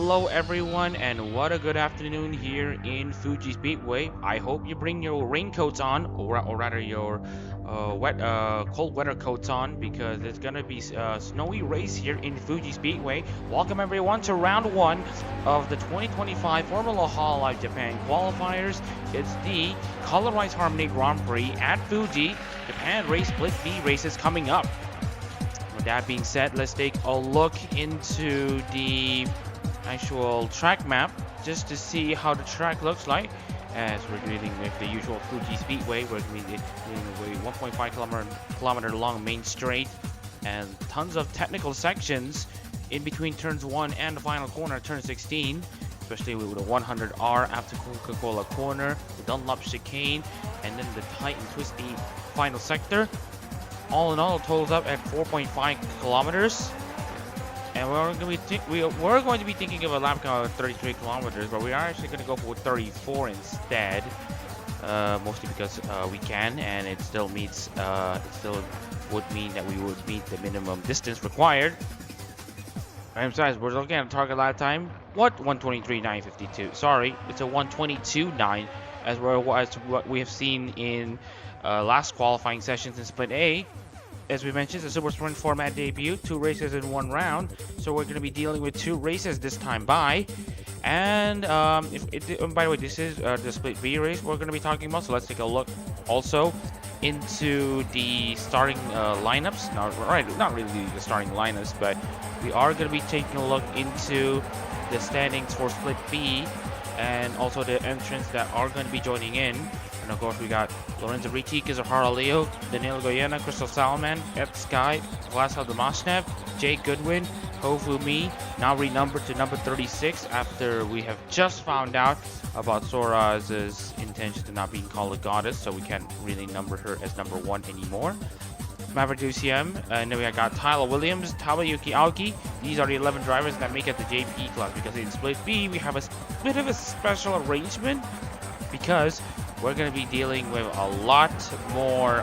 Hello everyone, and what a good afternoon here in Fuji Speedway. I hope you bring your raincoats on, or rather your cold weather coats on, because it's gonna be a snowy race here in Fuji Speedway. Welcome everyone to round 1 of the 2025 Formula Hololive Japan Qualifiers. It's the Colorized Harmony Grand Prix at Fuji Japan Race Split B races coming up. With that being said, let's take a look into the actual track map just to see how the track looks like. As we're dealing with the usual Fuji Speedway, we're dealing with 1.5 kilometer long main straight and tons of technical sections in between turns 1 and the final corner, turn 16, especially with the 100R after Coca-Cola corner, the Dunlop chicane, and then the tight and twisty final sector. All in all, it totals up at 4.5 kilometers. And we're going to be thinking of a lap count of 33 kilometers, but we are actually going to go for 34 instead, mostly because we can, and it still meets. It still would mean that we would meet the minimum distance required. And besides, we're looking at a target lap time. What? 1:23.952. Sorry, it's a 1:22.9, as what we have seen in last qualifying sessions in Split A. As we mentioned, the Super Sprint format debut, 2 races in 1 round. So we're going to be dealing with 2 races this time by. And by the way, this is the Split B race we're going to be talking about. So let's take a look also into the starting lineups. Not really the starting lineups, but we are going to be taking a look into the standings for Split B and also the entrants that are going to be joining in. And of course, we got Lorenzo Ricci, Kizuhara Leo, Danilo Goyena, Crystal Salman, Ed Sky, Vlasa Domashnev, Jake Goodwin, Hofu Mi, now renumbered to number 36 after we have just found out about Sora's intention to not being called a goddess, so we can't really number her as number 1 anymore. Maverick UCM, and then we got Tyler Williams, Tabayuki Aoki. These are the 11 drivers that make it the JP class, because in Split B we have a bit of a special arrangement because we're going to be dealing with a lot more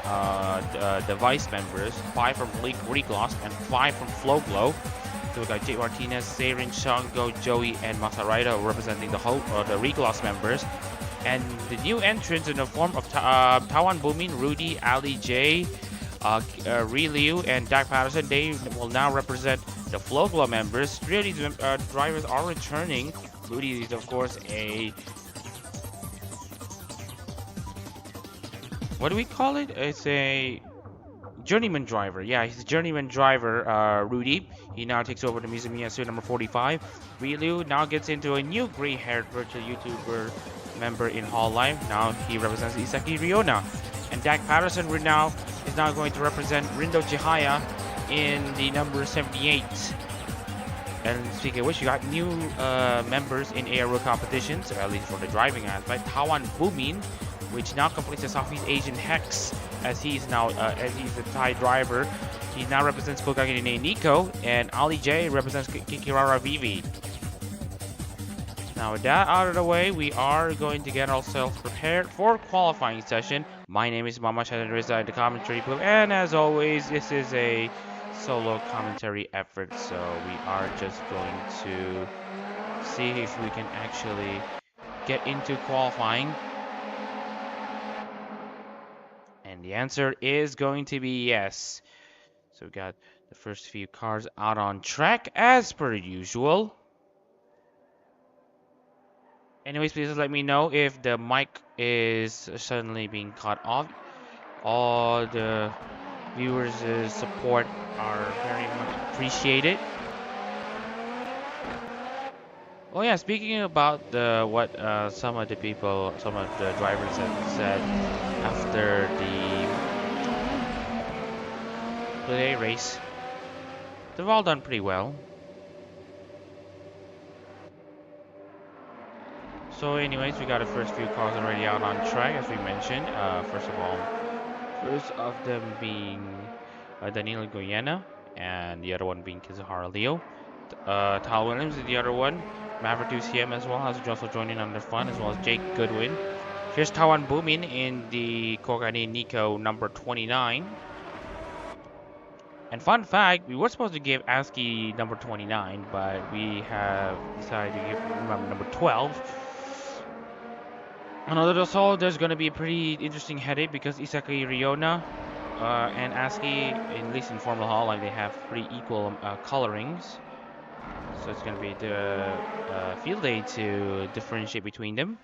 device members, 5 from Regloss and 5 from Flowglow. So we got Jay Martinez, Seirin, Shango, Joey, and Masarida representing the Regloss members. And the new entrants in the form of Tawan Bumin, Rudy, Ali J, Ri Liu, and Dak Patterson, they will now represent the Flowglow members. 3 of these drivers are returning. Rudy is, of course, a... what do we call it? It's a journeyman driver. Yeah, he's a journeyman driver, Rudy. He now takes over the Mizumiya number 45. Ryu now gets into a new gray-haired virtual YouTuber member in Hololive. Now he represents Isaki Ryona. And Dak Patterson is now going to represent Rindo Chihaya in the number 78. And speaking of which, you got new members in ARO competitions, or at least for the driving aspect. Tawan Bumin, which now completes the Southeast Asian Hex, as he's now as he's a Thai driver. He now represents Kokage Nico, and Ali J represents Kikirara Vivi. Now with that out of the way, we are going to get ourselves prepared for qualifying session. My name is Mama Shadariza at the commentary booth, and as always, this is a solo commentary effort, so we are just going to see if we can actually get into qualifying. And the answer is going to be yes. So we got the first few cars out on track as per usual. Anyways, please let me know if the mic is suddenly being cut off. All the viewers' support are very much appreciated. Oh yeah, speaking about what some of the drivers have said after the Split A race, they've all done pretty well. So anyways, we got the first few cars already out on track, as we mentioned. First of them being Danilo Goyena, and the other one being Kizuhara Leo. Tal Williams is the other one. Maverick UCM as well has also joined in on the fun, as well as Jake Goodwin. Here's Tawan Bumin in the Kokane Nico number 29. And fun fact, we were supposed to give ASCII number 29, but we have decided to give number 12. And also, there's going to be a pretty interesting headache because Isaki Ryona and ASCII, at least in Formula Hololive, they have pretty equal colorings. So it's going to be the field day to differentiate between them.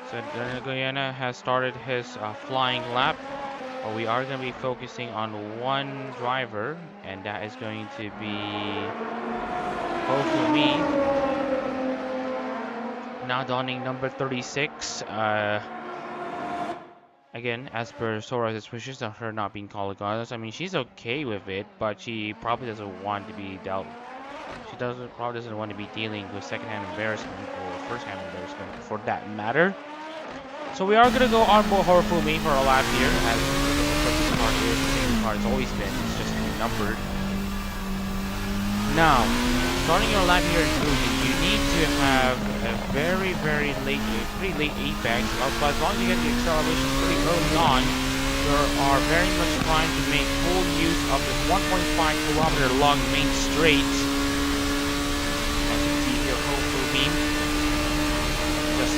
So Guyana has started his flying lap. But we are going to be focusing on one driver, and that is going to be Hofumi. Now donning number 36. Again, as per Sora's wishes of her not being called regardless, I mean, she's okay with it, but she probably doesn't want to be dealt. She probably doesn't want to be dealing with second-hand embarrassment or first-hand embarrassment for that matter. So we are gonna go on Hofumi for a lap here, as the card is the same card it's always been. It's just numbered. Now, starting your lap here in Fuji, you need to have a pretty late apex. But as long as you get the acceleration pretty early on, you are very much trying to make full use of this 1.5-kilometer long main straight. As you can see here, Hofumi just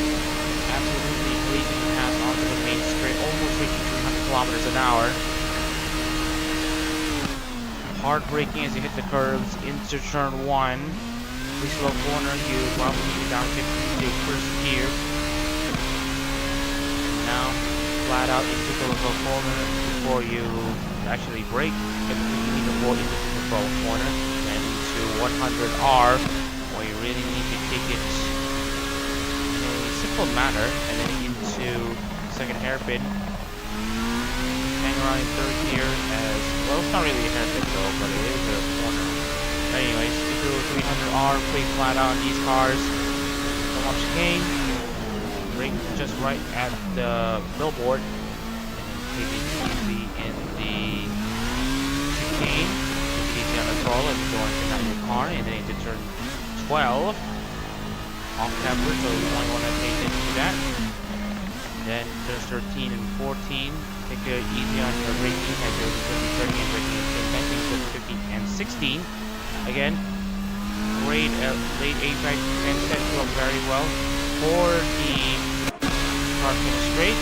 absolutely blazing past onto the main straight, almost reaching 300 kilometers an hour. Hard braking as you hit the curves into turn 1. Pretty slow corner, you probably need to downshift into first gear. Now, flat out into the little corner before you actually brake. You need to go into the control corner and into 100R, where you really need to take it in a simple manner, and then into second hairpin. Hang around in third gear as well. It's not really a hairpin though, but it is a corner. But anyways, into 300R, pretty flat out on these cars. Come up chicane, brake just right at the billboard, and then take it easy in the chicane. Take it easy on the throttle as you go into your car, and then into turn 12. Off camber, so you only want to pay attention to that. Then turns 13 and 14. Take it easy on your braking as you're going to be turning and braking into 15 and 16. Again, great late apex and set you up very well for the car finish straight.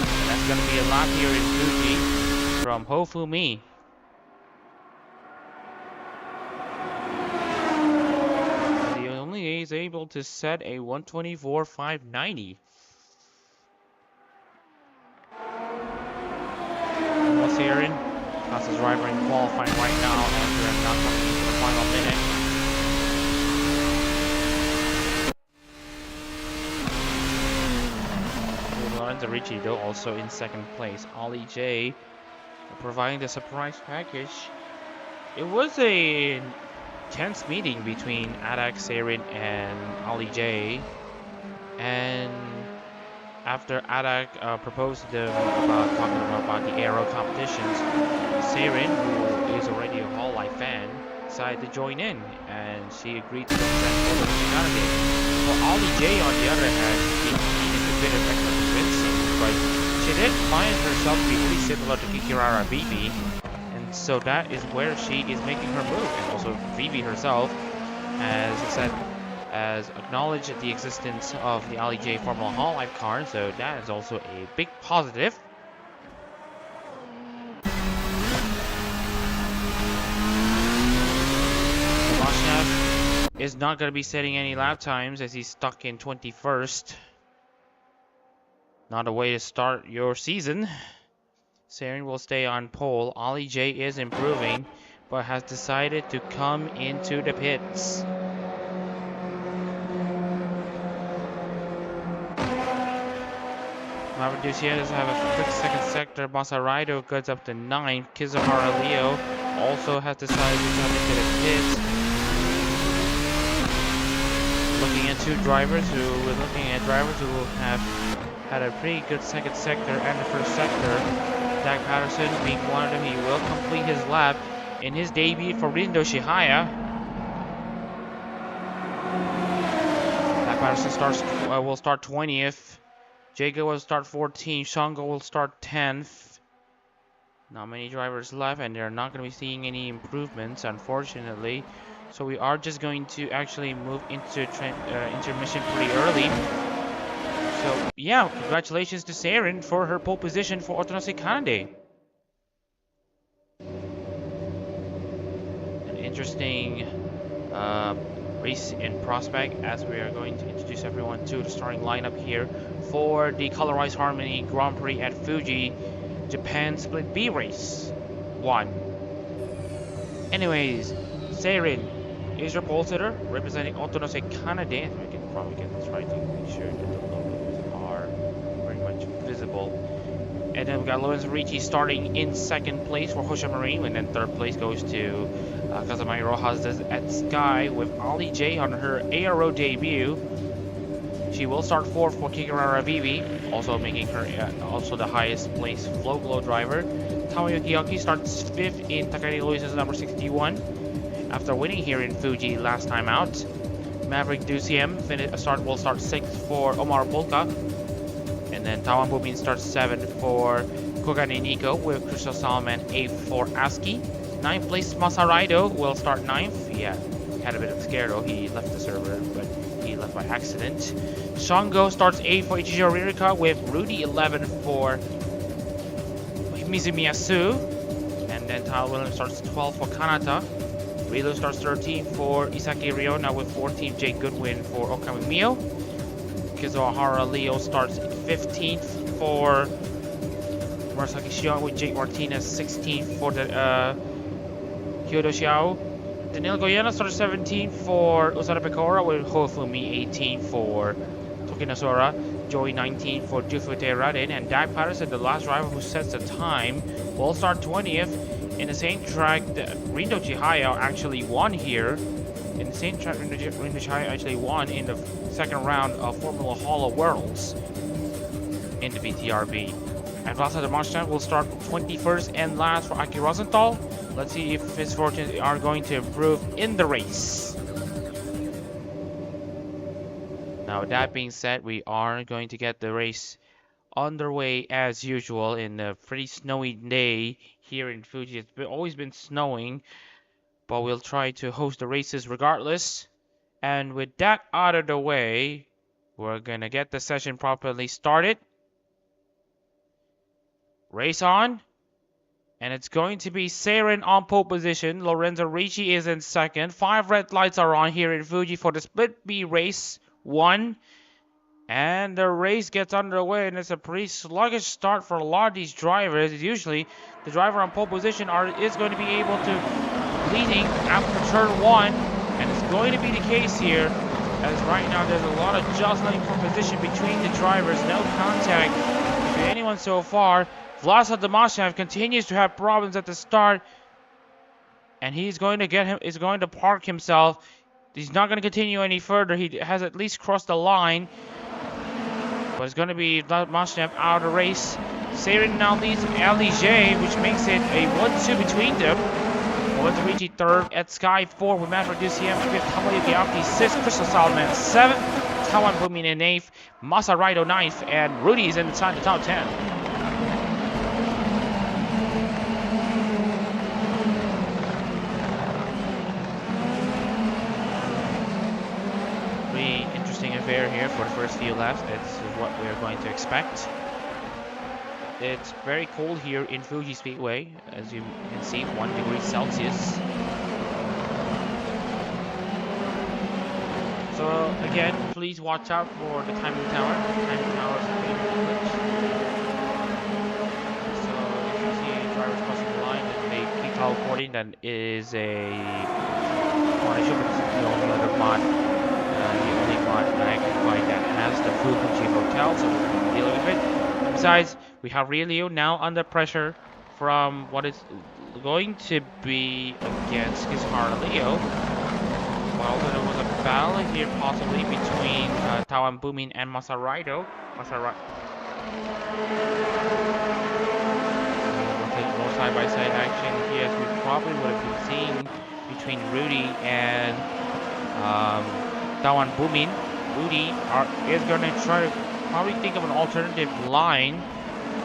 And that's going to be a lap here in Fuji from Hofumi. He only is able to set a 124.590. Aaron, fastest driver in qualifying right now, and we're not coming into the final minute. Lorenzo Ricci though also in second place. Ollie J providing the surprise package. It was a tense meeting between Adak-Serin and Ollie J, and after Adak proposed to them about talking about the ARO competitions, Serin, who is already a Hololive fan, decided to join in, and she agreed to represent all the humanity. Well, Ollie J, on the other hand, she needed a bit of extra convincing, but she did find herself to be really similar to Kikirara Vivi, and so that is where she is making her move, and also Vivi herself, as I said, has acknowledged the existence of the Ollie J Formula Hololive car, so that is also a big positive. Sebastian is not going to be setting any lap times as he's stuck in 21st. Not a way to start your season. Serin will stay on pole. Ollie J is improving, but has decided to come into the pits. Maverick have a quick second sector. Masaraido goes up to 9th. Kizuhara Leo also has decided to come into the pits. Looking at drivers who have had a pretty good second sector and the first sector. Dak Patterson being one of them. He will complete his lap in his debut for Rindo Shihaya. Dak Patterson will start 20th. Jago will start 14th. Shango will start 10th. Not many drivers left, and they're not going to be seeing any improvements, unfortunately. So we are just going to actually move into intermission pretty early. So yeah, congratulations to Saren for her pole position for Otonose Kanade. An interesting race in prospect, as we are going to introduce everyone to the starting lineup here for the Colorized Harmony Grand Prix at Fuji Japan Split B Race 1. Anyways, Saren is your pole sitter representing Otonose Kanade. I can probably get this right to make sure that the logos are very much visible. And then we got Lorenzo Ricci starting in second place for Hosha Marine, and then third place goes to Kazamari Rojas at Sky with Ali J on her ARO debut. She will start fourth for Kikirara Vivi, also making her also the highest placed Flow Glow driver. Tamayuki Yaki starts fifth in Takari Luis's number 61 after winning here in Fuji last time out. Maverick Duciem will start sixth for Omar Bolka. And then Tawan Bumin starts 7th for Kogane Nico with Crystal Salman 8th for Aski. 9th place Masaraido will start 9th. Yeah, had a bit of scare though. He left the server, but he left by accident. Shango starts 8th for Ichijo Ririka with Rudy 11th for Mizumiyasu. And then Tyler Williams starts 12th for Kanata. Rilo starts 13th for Isaki Riona with 14th Jake Goodwin for Okami Mio. Kizohara Leo starts 15th for Murasaki Xiao with Jake Martinez 16th for the Kyoto Xiao. Daniel Goyena starts 17th for Usada Pecora with Hofumi 18th for Tokinosora. Joey 19th for Jufute Radin. And Dak Patterson, the last driver who sets the time, will start 20th in the same track that Rindo Chihaya actually won here. In the same track, Rindo Chihaya actually won in the second round of Formula Hololive Worlds in the BTRB. And Vlasa Demonstran will start 21st and last for Aki Rosenthal. Let's see if his fortunes are going to improve in the race. Now, with that being said, we are going to get the race underway as usual in a pretty snowy day here in Fuji. It's always been snowing, but we'll try to host the races regardless. And with that out of the way, we're gonna get the session properly started. Race on. And it's going to be Saren on pole position. Lorenzo Ricci is in second. 5 red lights are on here in Fuji for the Split B Race 1. And the race gets underway, and it's a pretty sluggish start for a lot of these drivers. Usually, the driver on pole position is going to be able to leading after turn 1. And it's going to be the case here, as right now there's a lot of jostling for position between the drivers. No contact between anyone so far. Vlasa Damashev continues to have problems at the start, and is going to park himself. He's not going to continue any further. He has at least crossed the line, but it's going to be Damashev out of the race. Saren now leads LEJ, which makes it a 1-2 between them. Lorenzo Ricci third at Sky 4 with Maverick Duciem 5th, Tamayuki Aki 6th, Crystal Salman 7th, Tawan Bumin in 8th, Masaraido 9th, and Rudy is inside the top 10. Affair here for the first few laps. It's what we're going to expect. It's very cold here in Fuji Speedway, as you can see, 1 degree Celsius. So again, please watch out for the timing tower. The timing tower is a bit glitch. So if you see drivers crossing the line and they keep teleporting, then is a correction, but it's the only other mod. The only mod that I can find that has the Fuji Hotel, so we're dealing with it. Besides, we have Relio now under pressure from what is going to be against Kizhara Leo. Well, there was a battle here possibly between Tawan Bumin and Masaraido. More side-by-side action here, as we probably would have been seeing between Rudy and Tawan Bumin. Rudy is going to try to probably think of an alternative line.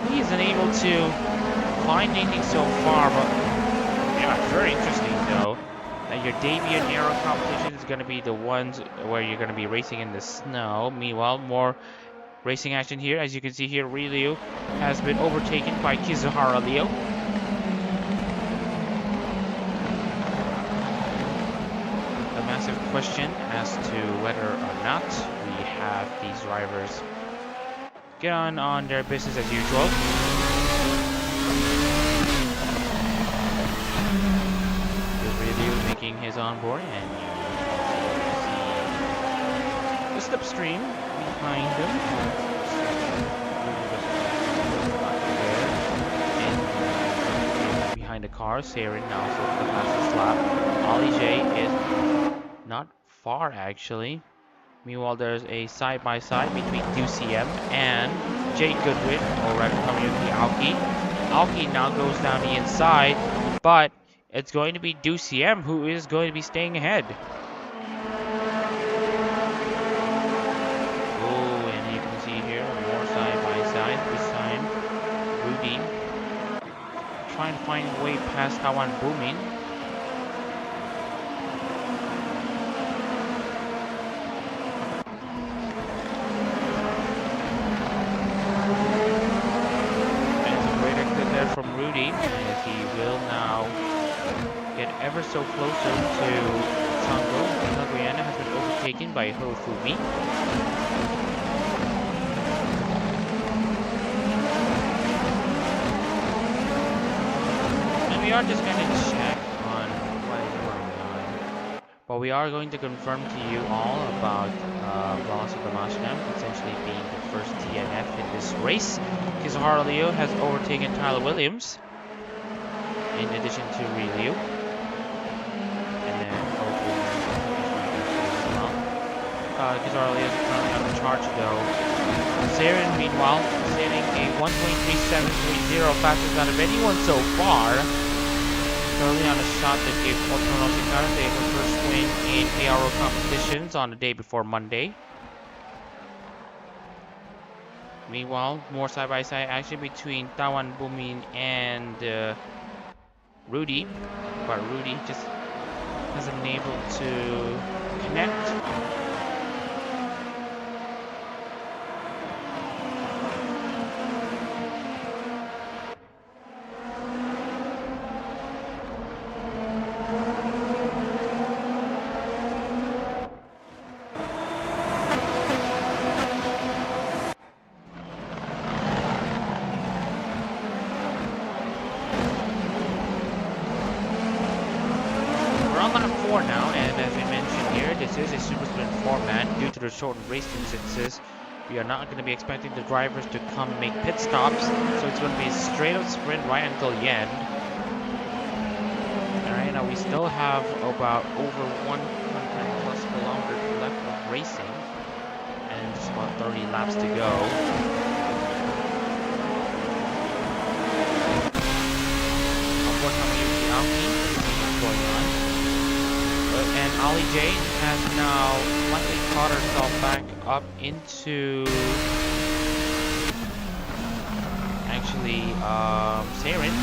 He isn't able to find anything so far, but yeah, it's very interesting though. That your debut and aero competition is going to be the ones where you're going to be racing in the snow. Meanwhile, more racing action here. As you can see here, Ryu has been overtaken by Kizuhara Leo. A massive question as to whether or not we have these drivers get on their business as usual. Making his onboard, and you see the slipstream behind him. And behind the car, Saren now also the fastest lap. Ollie J is not far actually. Meanwhile, there's a side-by-side between DCM and Jake Goodwin, or rather Kamiyuki Aoki. Aoki now goes down the inside, but it's going to be DCM who is going to be staying ahead. Oh, and you can see here more side-by-side. This time, Rudy trying to find a way past Tawan Booming. From Rudy, as he will now get ever so closer to Sango. Naguyana has been overtaken by Hirofumi. And we are just going to check on what is going on. But we are going to confirm to you all about Velocity Damascus essentially being the first DNF in this race. Kizuhara Leo has overtaken Tyler Williams in addition to Ryu. And then hopefully as well. Kizuhara Leo is currently on the charge though. Saren meanwhile sailing a 1.3730, fastest out of anyone so far. Early on a shot that gave Otono Shikarate her first win in ARO competitions on the day before Monday. Meanwhile, more side-by-side action between Tawan Bumin and Rudy, but Rudy just hasn't been able to connect. Now, and as we mentioned here, this is a super sprint format. Due to the shortened race distances, we are not going to be expecting the drivers to come and make pit stops, so it's going to be a straight up sprint right until the end. Alright, now we still have about over 100 plus kilometers left of racing, and just about 30 laps to go. Unfortunately, what's going on. And Ollie J has now slightly caught herself back up into actually Saren.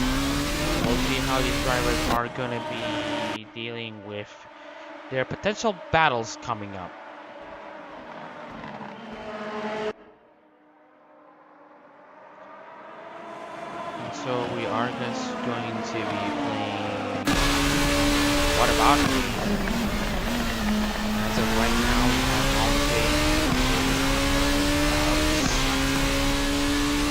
We'll see how these drivers are going to be dealing with their potential battles coming up. And so we are just going to be playing What About Me? As of right now, we have Holiday.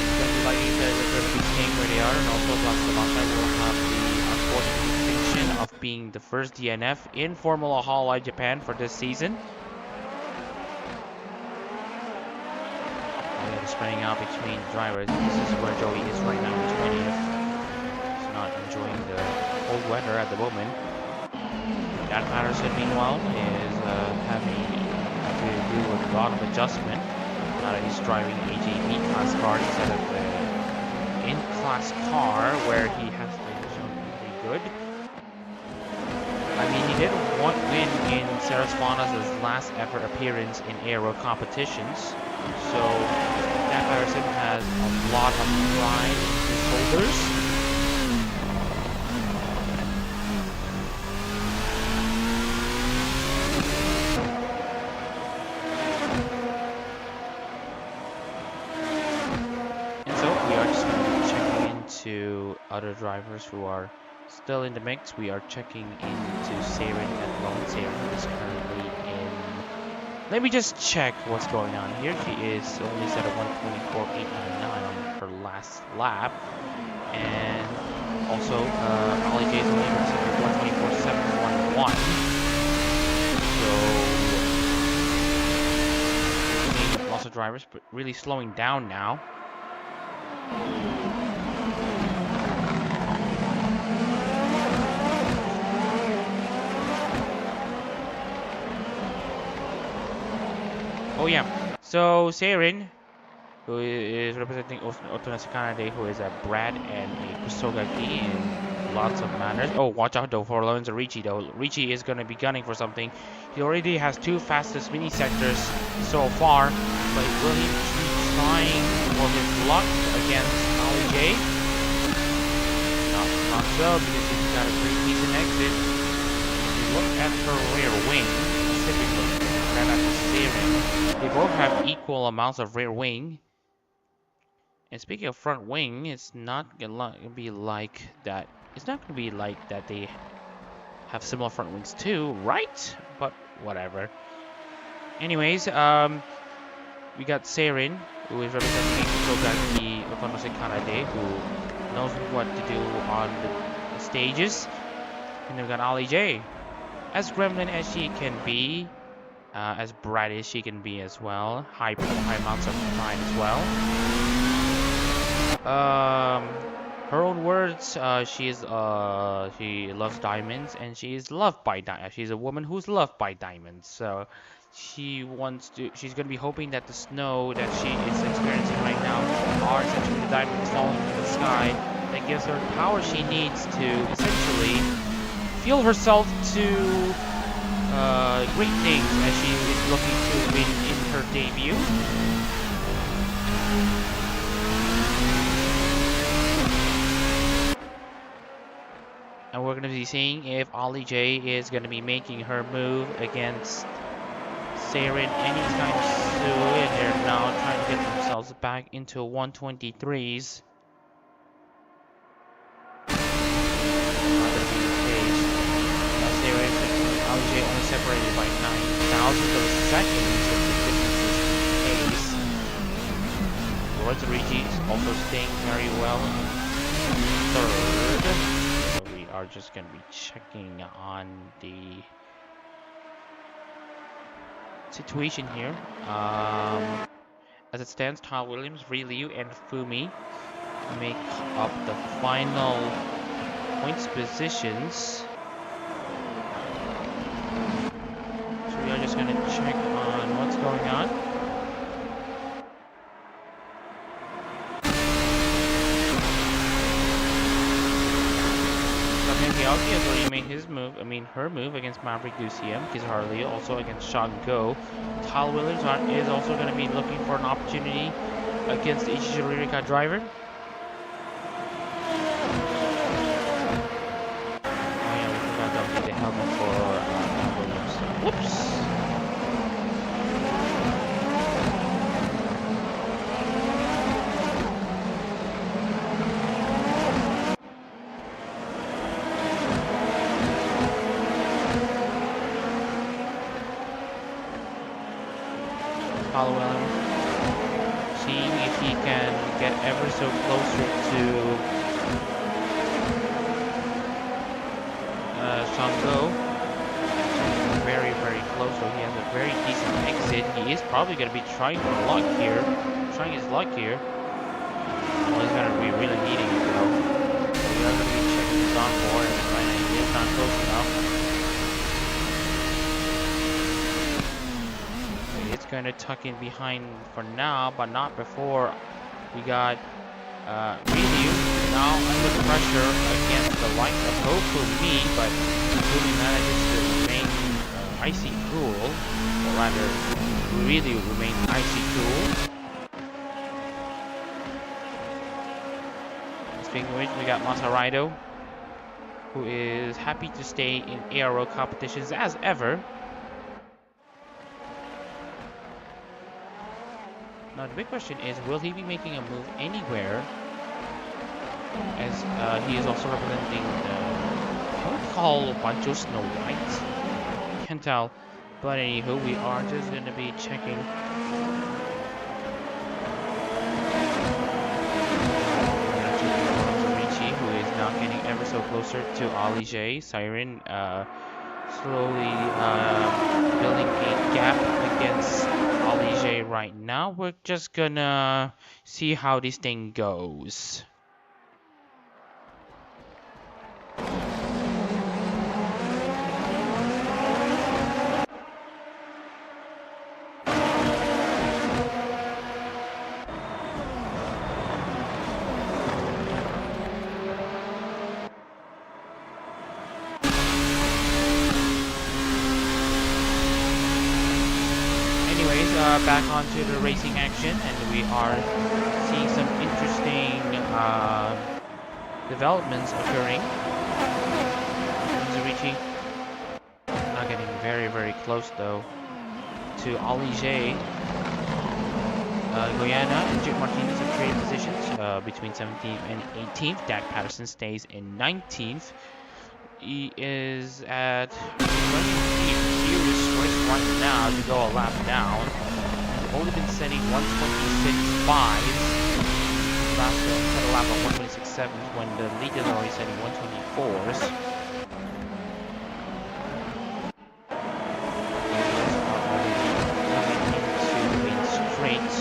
It's going to be like you said, they're going to be staying where they are, and also Black Sabasha will have the unfortunate distinction of being the first DNF in Formula Hololive Japan for this season. And they're spreading out between drivers. This is where Joey is right now in 20th. He's not enjoying the cold weather at the moment. Dan Patterson, meanwhile, is having to do a lot of adjustment now that he's driving a JP class car instead of the in-class car where he has to show pretty good. I mean, he did win in Sarasvana's last ever appearance in ARO competitions, so that person has a lot of pride in his shoulders. And so we are just going to be checking into other drivers who are still in the mix. We are checking into Saren at Lone. Saren is currently in... Let me just check what's going on here. She is only set at 124.899 on her last lap. And also, Ollie J is only set at 124.711. So, lots of drivers, but really slowing down now. Oh yeah, so Saren, who is representing Otonase Kanade, who is a Brad and a Kusogaki in lots of manners. Oh, watch out though for Lorenzo Ricci though. Ricci is going to be gunning for something. He already has 2 fastest mini sectors so far, but will he be trying for his luck against Ali J? Not so, because he's got a pretty decent exit. If you look at her rear wing, specifically, they both have equal amounts of rear wing. And speaking of front wing, it's not gonna be like that. It's not gonna be like that they have similar front wings too, right? But whatever. Anyways, we got Saren, who is representing Kusogaki Otonose Kanade, who knows what to do on the stages. And then we got Ali J, as gremlin as she can be. As bright as she can be as well. High amounts of pride as well. Her own words, she loves diamonds, and she is loved by diamonds. She's a woman who's loved by diamonds. So she's gonna be hoping that the snow that she is experiencing right now are essentially the diamonds falling from the sky that gives her the power she needs to essentially fuel herself to great things as she is looking to win in her debut. And we're going to be seeing if Ollie J is going to be making her move against Saren anytime soon. And they're now trying to get themselves back into 123s. Only separated by 9,000 of a second, so the difference is pace. Lorenzo Ricci is also staying very well in third. So we are just going to be checking on the situation here. As it stands, Kyle Williams, Ryu, and Fumi make up the final points positions. We are just going to check on what's going on. Miyake has already made his move, her move against Maverick Luciem. Kizaru Lee also against Sean Go. Kyle Williams is also going to be looking for an opportunity against the Ichijiro Rika driver. Oh yeah, we forgot to update the helmet for Williams. Whoops! Kyle Williams, seeing if he can get ever so closer to Shango. Very, very close, so he has a very decent exit. He is probably going to be trying his luck here. Well, he's going to be really needing it though. So we are going to be checking this on board, and right now he is not close enough. Going to tuck in behind for now, but not before. We got Ryu now under pressure against the likes of Hokumi, but Hokumi manages to remain icy cool, or rather, really remain icy cool. Speaking of which, we got Masaraido, who is happy to stay in ARO competitions as ever. Now the big question is, will he be making a move anywhere? As he is also representing the, I would call Bancho Snow White. Can't tell. But anywho, we are just going to be checking. Richie, who is now getting ever so closer to Ali J. Siren slowly building a gap against Ali J right now. We're just gonna see how this thing goes. Back onto the racing action, and we are seeing some interesting developments occurring. Zurichi not getting very close though to Ali J. Guyana and Jake Martinez have traded positions between 17th and 18th. Dak Patterson stays in 19th. He is at running furious race right now to go a lap down. Only been setting 126.5. Last set a lap on 126.7 when the lead is already setting 124s. Into the main straight.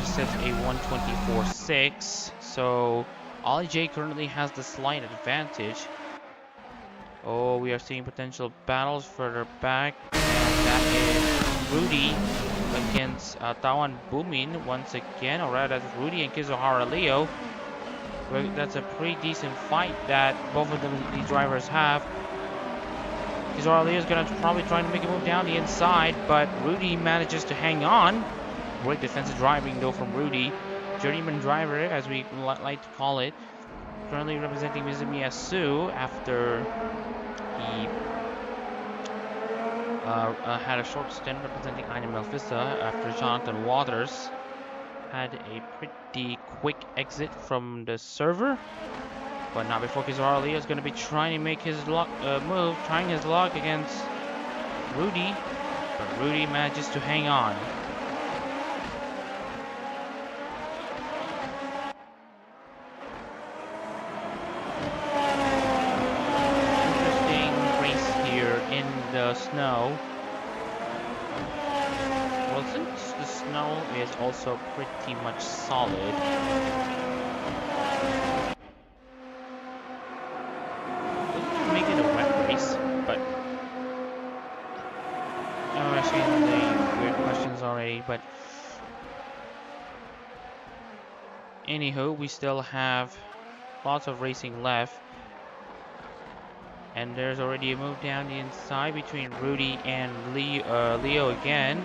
Sets a 124.6, so Ali J currently has the slight advantage. Oh, we are seeing potential battles further back, and that is Rudy against Tawan Boomin once again. Alright, that's Rudy and Kizuhara Leo. That's a pretty decent fight that both of these drivers have. Kizuhara Leo is going to probably try to make a move down the inside, but Rudy manages to hang on. Great defensive driving though from Rudy. Journeyman driver, as we like to call it. Currently representing Mizumiya Su after he had a short stint representing Ina Melfissa after Jonathan Waters had a pretty quick exit from the server. But not before Kizuhara Leo is going to be trying to make his move, trying his luck against Rudy. But Rudy manages to hang on. The snow. Well, since the snow is also pretty much solid, doesn't make it a wet race, but I'm asking the weird questions already. But anywho, we still have lots of racing left. And there's already a move down the inside between Rudy and Leo again.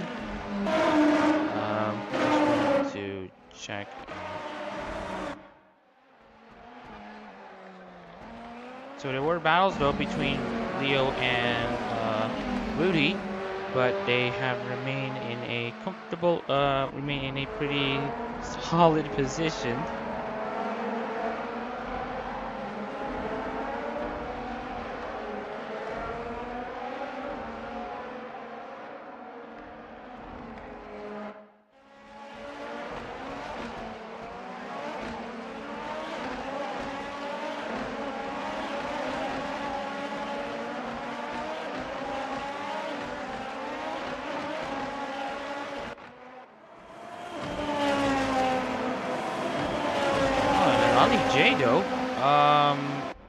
Just wanted to check. So there were battles though between Leo and Rudy, but they have remained in a comfortable, remain in a pretty solid position.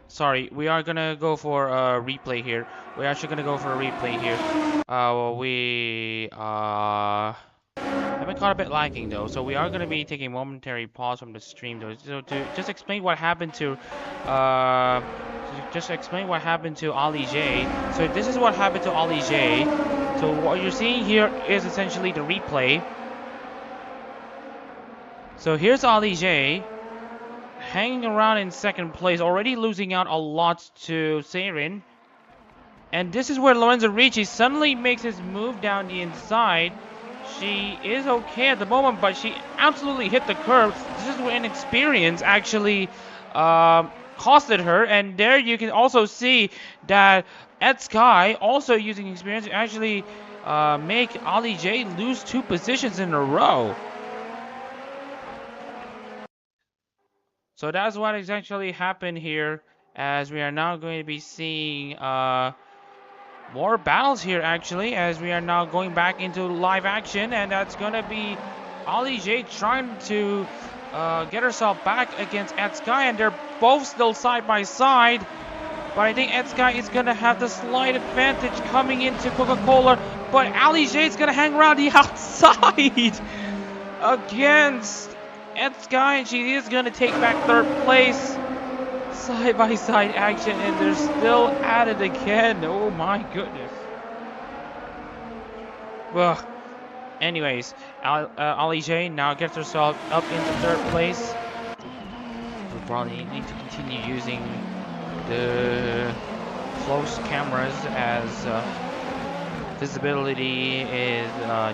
Sorry, we are gonna go for a replay here. We're actually gonna go for a replay here. We have been caught a bit lacking though, so we are gonna be taking a momentary pause from the stream though. So to just explain what happened to, Ali J. So this is what happened to Ali J. So what you're seeing here is essentially the replay. So here's Ali J. Hanging around in second place, already losing out a lot to Seirin. And this is where Lorenzo Ricci suddenly makes his move down the inside. She is okay at the moment, but she absolutely hit the curb. This is where inexperience actually costed her. And there you can also see that Ed Sky, also using experience, actually make Ali J lose 2 positions in a row. So that's what has actually happened here, as we are now going to be seeing more battles here actually, as we are now going back into live action, and that's going to be Ali J trying to get herself back against Ed Sky, and they're both still side by side. But I think Ed Sky is going to have the slight advantage coming into Coca-Cola, but Ali J is going to hang around the outside against Ed Sky, and she is going to take back 3rd place. Side by side action, and they're still at it again. Oh my goodness. Well, anyways, Ali J now gets herself up into 3rd place. We probably need to continue using the close cameras, as visibility is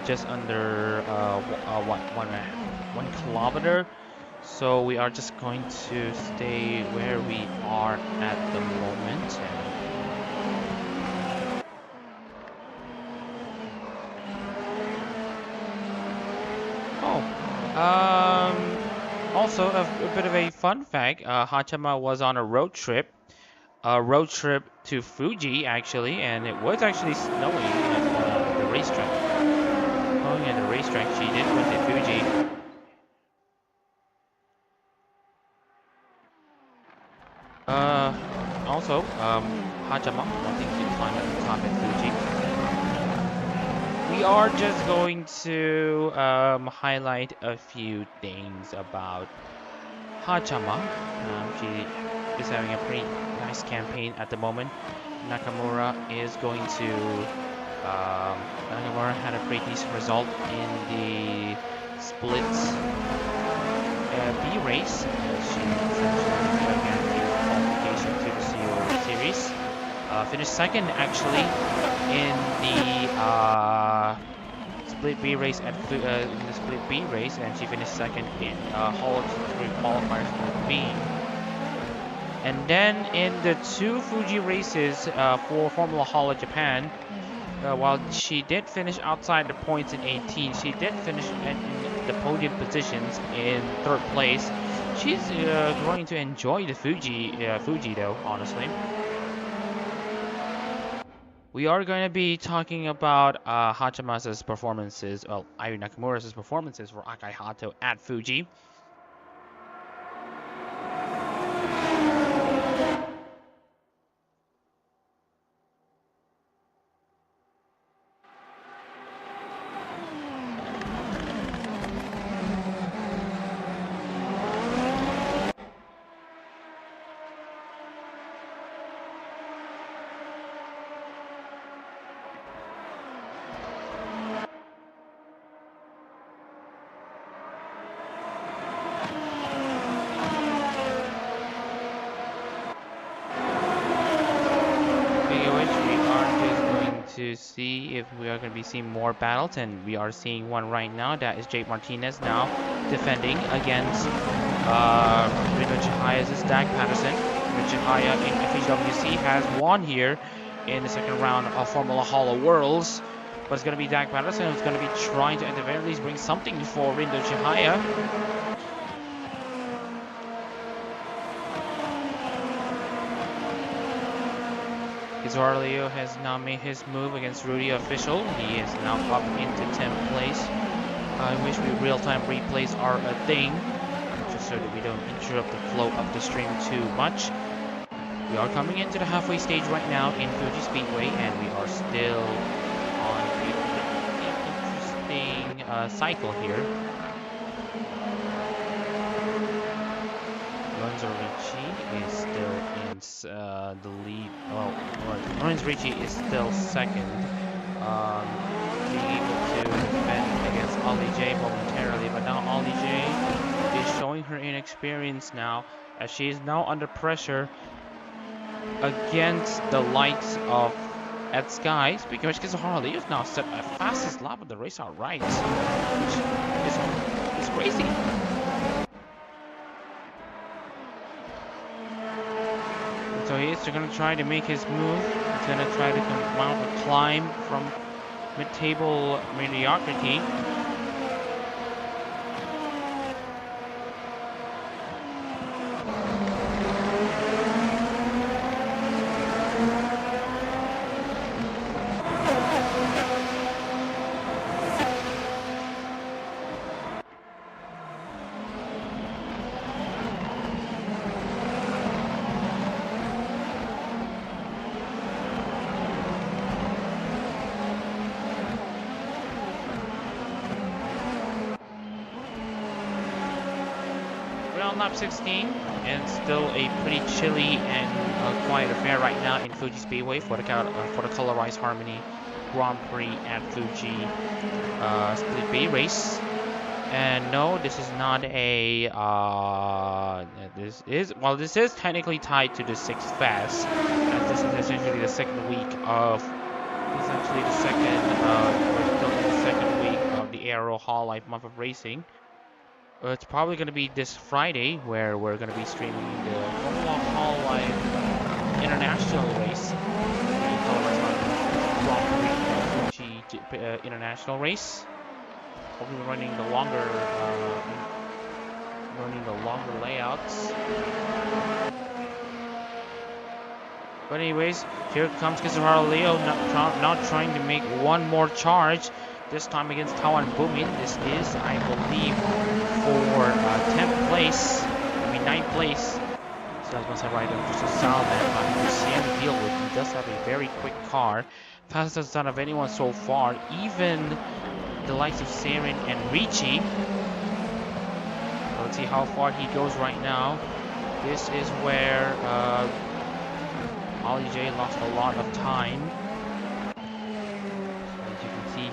just under 1 kilometer. So we are just going to stay where we are at the moment. Also a bit of a fun fact, Hachama was on a road trip to Fuji actually, and it was actually snowing at the racetrack. Snowing at the racetrack, she did went to Fuji. Also, Hachama wanting to climb at the top at Fuji. We are just going to highlight a few things about Hachama. She is having a pretty nice campaign at the moment. Nakamura is going to Nakamura had a pretty decent result in the split B race. She essentially guaranteed qualification to the CO series. Finished 2nd actually in the split B race and she finished 2nd in Hololive Qualifiers for B. And then in the 2 Fuji races for Formula Hololive Japan, while she did finish outside the points in 18, she did finish in the podium positions in 3rd place. She's going to enjoy the Fuji though, honestly. We are going to be talking about Hachama's performances, well, Ayu Nakamura's performances for Akai Hato at Fuji. To see if we are going to be seeing more battles, and we are seeing one right now. That is Jake Martinez now defending against Rino Chihaya's Dak Patterson. Rino Chihaya in FHWC has won here in the 2nd round of Formula Hololive Worlds, but it's going to be Dak Patterson who's going to be trying to at the very least bring something for Rino Chihaya. Leo has now made his move against Rudy Official. He is now up into 10th place. I wish real-time replays are a thing. Just so that we don't interrupt the flow of the stream too much. We are coming into the halfway stage right now in Fuji Speedway, and we are still on a interesting cycle here. Lorenzo Ricci is still in the lead. Well, Lorenzo Ricci is still second, being able to defend against Ollie J momentarily, but now Ollie J is showing her inexperience now, as she is now under pressure against the likes of Ed Sky, speaking of which, Kizuhara is now set a fastest lap of the race outright, which is crazy. So he's going to try to make his move. He's going to try to mount a climb from mid-table mediocrity. Lap 16, and still a pretty chilly and quiet affair right now in Fuji Speedway for the Colorized Harmony Grand Prix at Fuji Split B race. And no, this is not a this is technically tied to the 6th Fest, as this is essentially the second week of the second week of the ARO Hololive month of racing. It's probably going to be this Friday where we're going to be streaming the Formula Hololive International race, the Fuji International race. We'll be running the longer layouts. But anyways, here comes Kizuhara Leo, not trying to make one more charge. This time against Tawan Bumin. This is, I believe, for 10th place. 9th place. So that's once I ride on Crystal Salman. But Lucian to deal with. He does have a very quick car. Fastest out of anyone so far. Even the likes of Saren and Ricci. Let's see how far he goes right now. This is where Ollie J lost a lot of time.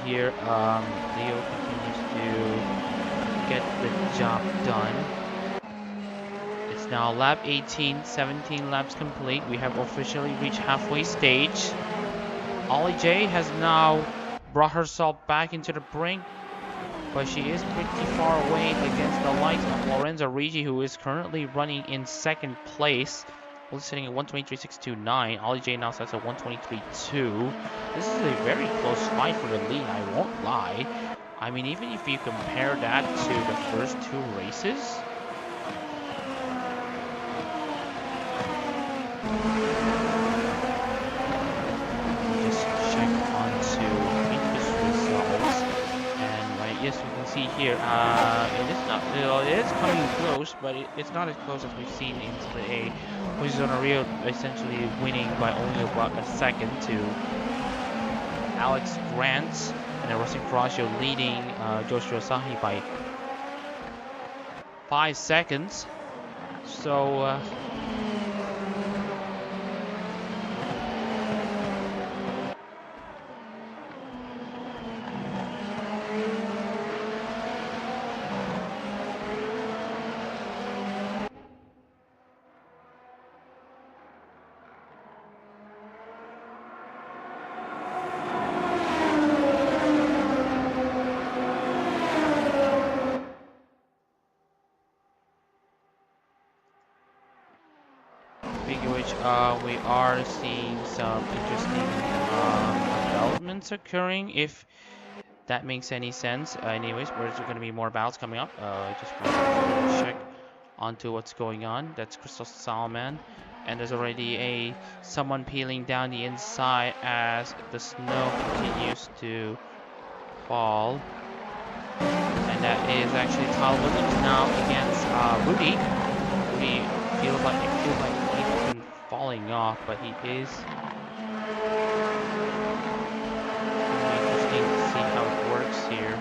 Here, Leo continues to get the job done. It's now lap 18, 17 laps complete. We have officially reached halfway stage. Ollie J has now brought herself back into the brink, but she is pretty far away against the likes of Lorenzo Ricci, who is currently running in 2nd place. We're sitting at 123.629. Ollie J now sets at 123.2. This is a very close fight for the lead, I won't lie. I mean, even if you compare that to the first 2 races, just check onto previous results, and yes, we can see here, it is coming close, but it's not as close as we've seen in Split A, which is on a real, essentially winning by only about a second to Alex Grant, and then Rossi Ferraccio leading Joshua Asahi by 5 seconds. So we are seeing some interesting developments occurring, if that makes any sense. Anyways, there's going to be more battles coming up. Just check onto what's going on. That's Crystal Salman, and there's already someone peeling down the inside as the snow continues to fall. And that is actually Tyler Williams now against Rudy. Rudy feels like he's been falling off, but he is. Interesting to see how it works here.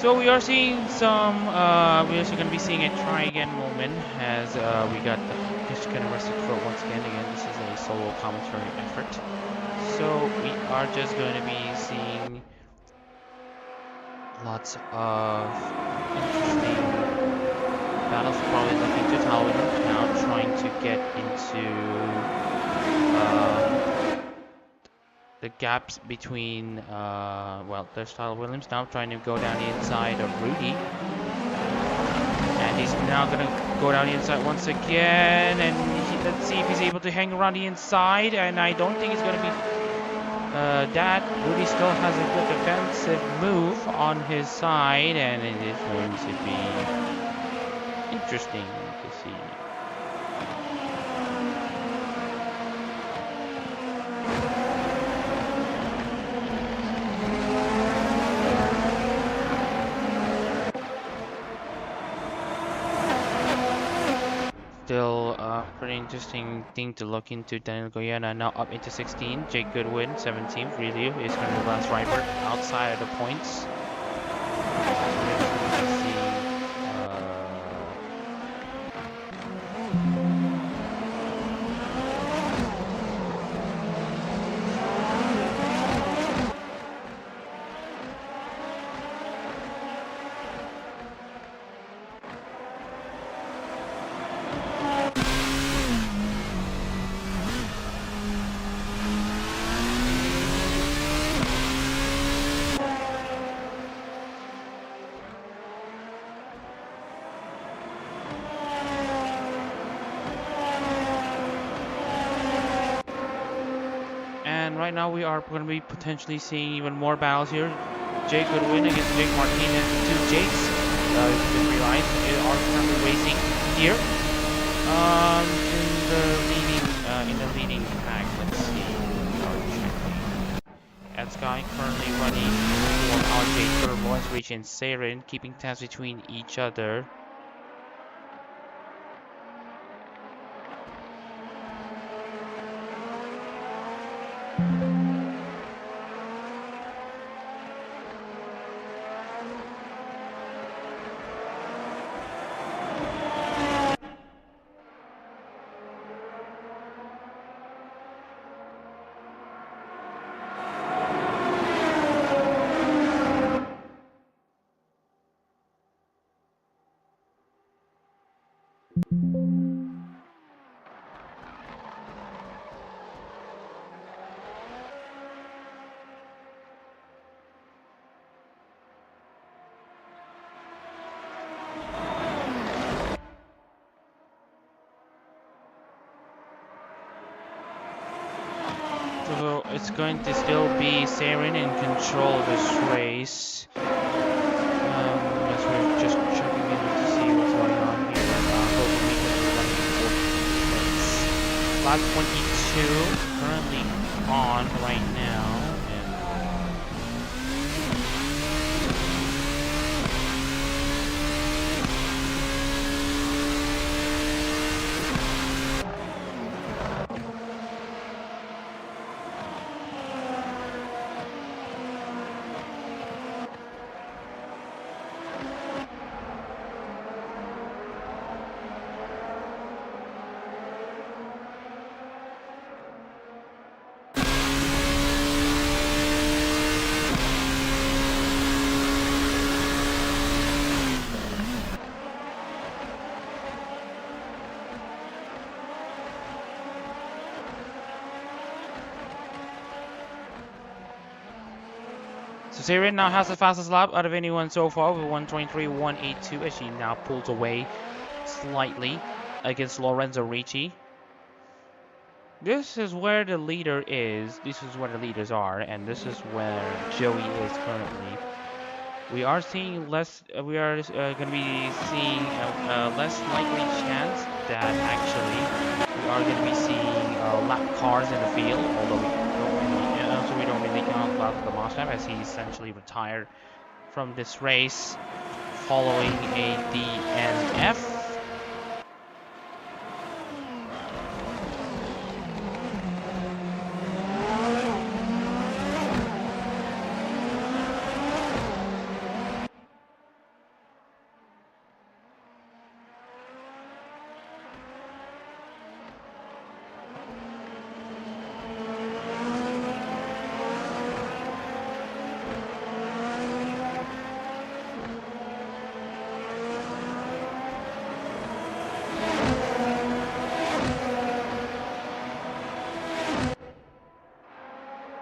So we are seeing some, we're actually going to be seeing a try again moment as we got just going to rest it for once again. This is a solo commentary effort. So we are just going to be seeing lots of interesting battles. Probably looking to Tyler now, trying to get into the gaps between, well, there's Tyler Williams now trying to go down the inside of Rudy. And he's now going to go down the inside once again. And let's see if he's able to hang around the inside. And I don't think it's going to be that. Rudy still has a good defensive move on his side. And it is going to be interesting to see. Still pretty interesting thing to look into. Daniel Goyena now up into 16. Jake Goodwin 17th. Really is going to be the last driver outside of the points. Right now we are going to be potentially seeing even more battles here. Jake Goodwin against Jake Martinez. Two Jakes, you realize, are currently racing here in the leading pack. Let's see. Ed Sky currently running for RJ Turbo, Rich and Saren, keeping tabs between each other. So it's going to still be Saren in control of this race. As we're just checking in to see what's going on here. Lap 22 currently on right now. Siren now has the fastest lap out of anyone so far with 1:23.182 as she now pulls away slightly against Lorenzo Ricci. This is where the leader is. This is where the leaders are, and this is where Joey is currently. We are seeing less. We are going to be seeing a less likely chance that actually we are going to be seeing lap cars in the field, although we don't really count lap of the Mustang as he essentially retired from this race following a DNF.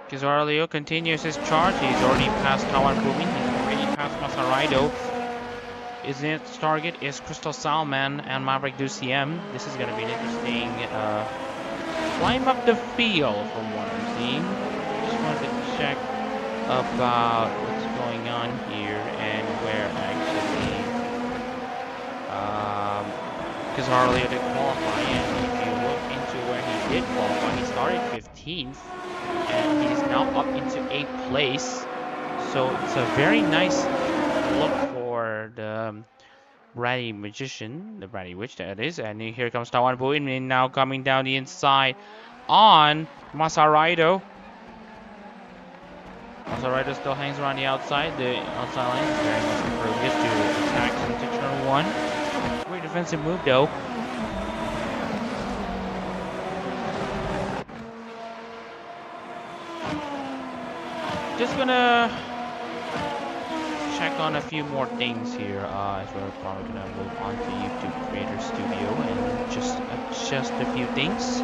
Kizarlio continues his charge. He's already passed Tawan Bumi. He's already passed Masaraido. His next target is Crystal Salman and Maverick Duciem. This is going to be an interesting climb up the field from what I'm seeing. Just wanted to check about what's going on here and where actually Kizarlio did qualify. And if you look into where he did qualify, he started 15th. And he's now up into 8th place, so it's a very nice look for the Bratty Magician, the Bratty Witch that is. And here comes Tawan Buin now coming down the inside on Masaraido. Masaraido still hangs around the outside. The outside line is very much impervious to attack into turn 1. Great defensive move though. Just gonna check on a few more things here as we're probably gonna move on to YouTube Creator Studio and just adjust a few things.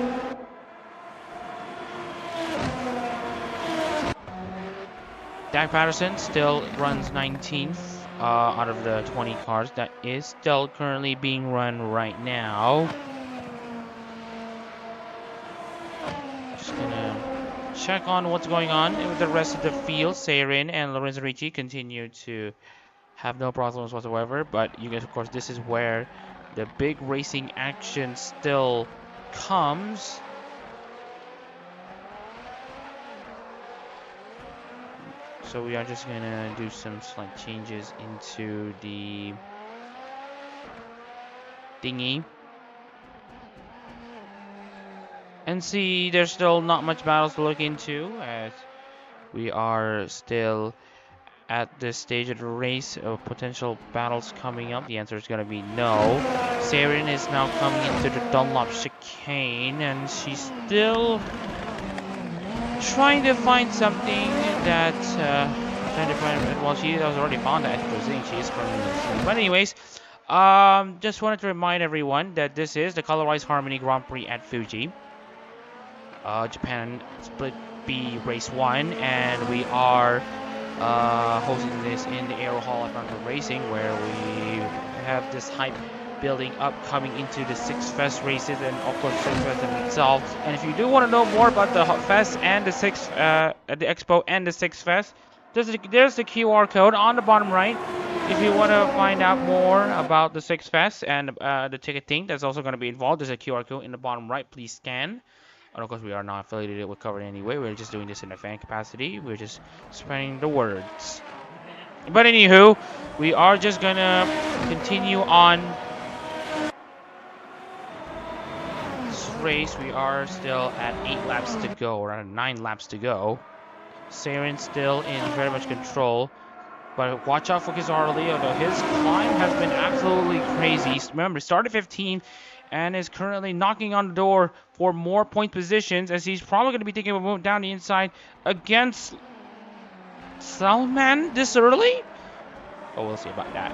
Dak Patterson still runs 19th out of the 20 cars that is still currently being run right now. Just gonna check on what's going on with the rest of the field. Seirin and Lorenzo Ricci continue to have no problems whatsoever, but you guys, of course, this is where the big racing action still comes. So we are just gonna do some slight changes into the thingy. And see, there's still not much battles to look into as we are still at this stage of the race of potential battles coming up. The answer is going to be no. Saren is now coming into the Dunlop chicane and she's still trying to find something that well, she has already found that she is currently asleep. But anyways, just wanted to remind everyone that this is the Colorized Harmony Grand Prix at Fuji. Japan Split B Race 1, and we are hosting this in the ARO Hololive Racing, where we have this hype building up coming into the 6 Fest races and of course 6 Fest itself. And if you do want to know more about the Fest and the 6 the Expo and the 6 Fest, there's the QR code on the bottom right. If you want to find out more about the 6 Fest and the ticketing that's also going to be involved, there's a QR code in the bottom right. Please scan. And of course, we are not affiliated with Cover anyway. We're just doing this in a fan capacity. We're just spreading the words. But anywho, we are just gonna continue on this race. We are still at 8 laps to go, or 9 laps to go. Saren still in very much control. But watch out for Kizarlio, though. His climb has been absolutely crazy. Remember, started 15 and is currently knocking on the door for more point positions, as he's probably going to be taking a move down the inside against Salman this early. Oh, we'll see about that.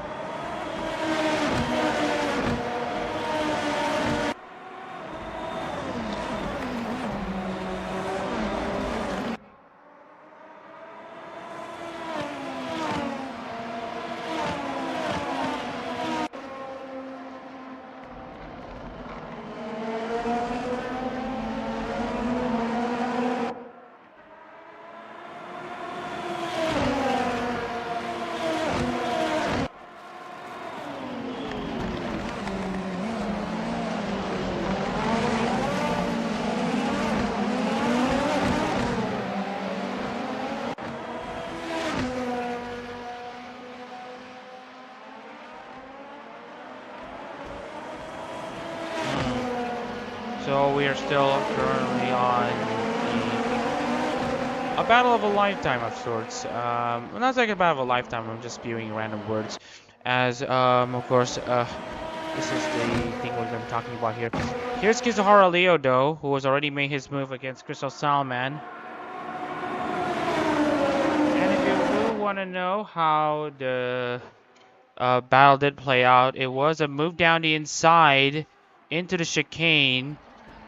So we are still currently on a battle of a lifetime of sorts. Not like a battle of a lifetime, I'm just spewing random words. As, of course, this is the thing we're going to be talking about here. Here's Kizuhara Leo, though, who has already made his move against Crystal Salman. And if you really want to know how the battle did play out, it was a move down the inside into the chicane.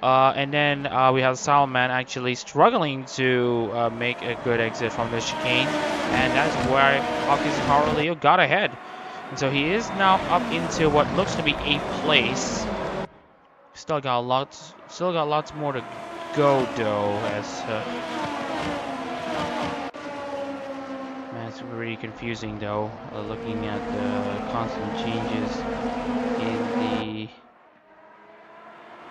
And then we have Salman actually struggling to make a good exit from the chicane. And that's where Kizuhara Leo got ahead. And so he is now up into what looks to be 8th place. Still got lots more to go though. As man, it's really confusing though. Looking at the constant changes in the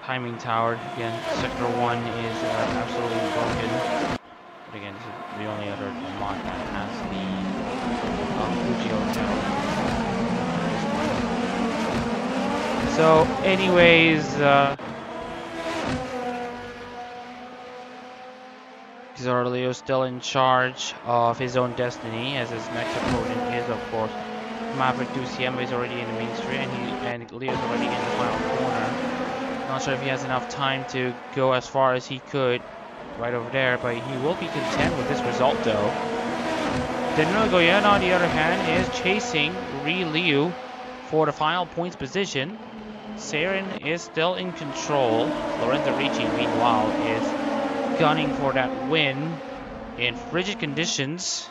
timing tower. Again, sector 1 is absolutely broken. But again, this is the only other mod that has the Fuji hotel. So, anyways, Kizuhara Leo is still in charge of his own destiny, as his next opponent is, of course, Maverick Duciemba is already in the main straight, and Leo's already in the final corner. Not sure if he has enough time to go as far as he could right over there, but he will be content with this result, though. Danilo Goyena, on the other hand, is chasing Liu for the final points position. Saren is still in control. Lorenzo Ricci, meanwhile, is gunning for that win in frigid conditions.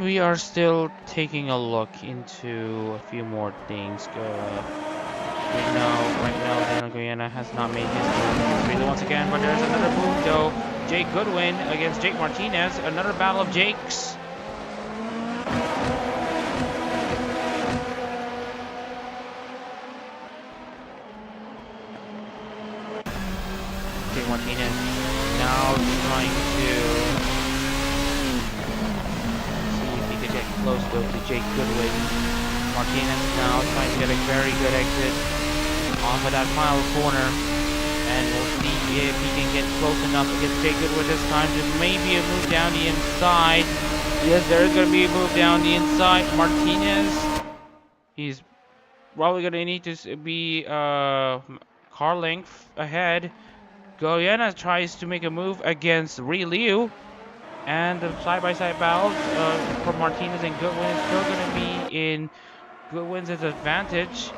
We are still taking a look into a few more things. Right now, Daniel Guyana has not made his move really once again, but there's another move though. Jake Goodwin against Jake Martinez, another battle of Jakes. Jake Martinez now trying to get close though to Jake Goodwin. Martinez now trying to get a very good exit off of that final corner, and we'll see if he can get close enough against Jake Goodwin this time. There may be a move down the inside. Yes, there is going to be a move down the inside. Martinez, he's probably going to need to be car length ahead. Goyena tries to make a move against Liu. And the side-by-side battle for Martinez and Goodwin is still going to be in Goodwin's advantage.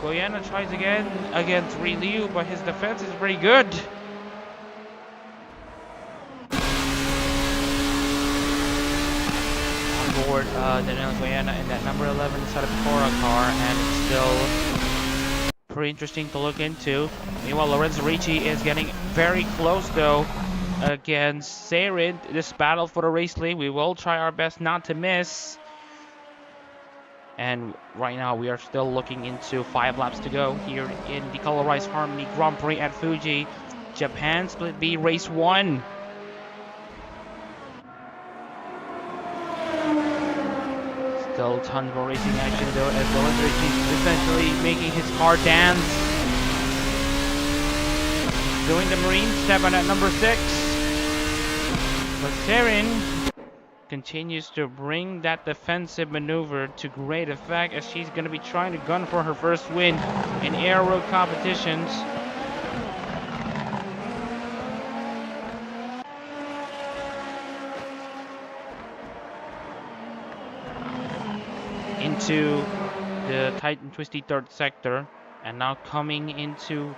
Goyena tries again against Liu, but his defense is pretty good. On board, Daniel Goyena in that number 11 Sarapora car, and it's still pretty interesting to look into. Meanwhile, Lorenzo Ricci is getting very close, though, against Saren. This battle for the race lead, we will try our best not to miss. And right now we are still looking into 5 laps to go here in the Colorized Harmony Grand Prix at Fuji, Japan Split B Race 1. Still tons more racing action though, as Lorenzo Ricci is essentially making his car dance. Doing the Marine step on at number 6. But Saren continues to bring that defensive maneuver to great effect, as she's going to be trying to gun for her first win in aero competitions. into the tight and twisty third sector, and now coming into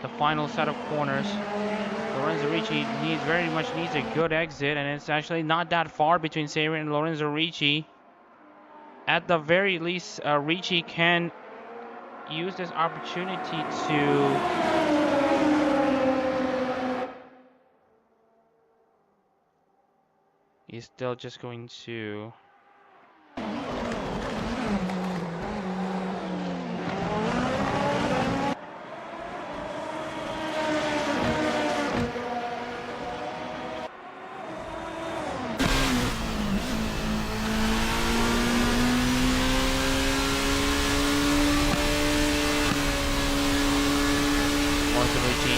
the final set of corners. Lorenzo Ricci very much needs a good exit, and it's actually not that far between Sarin and Lorenzo Ricci. At the very least, Ricci can use this opportunity to he's still just going to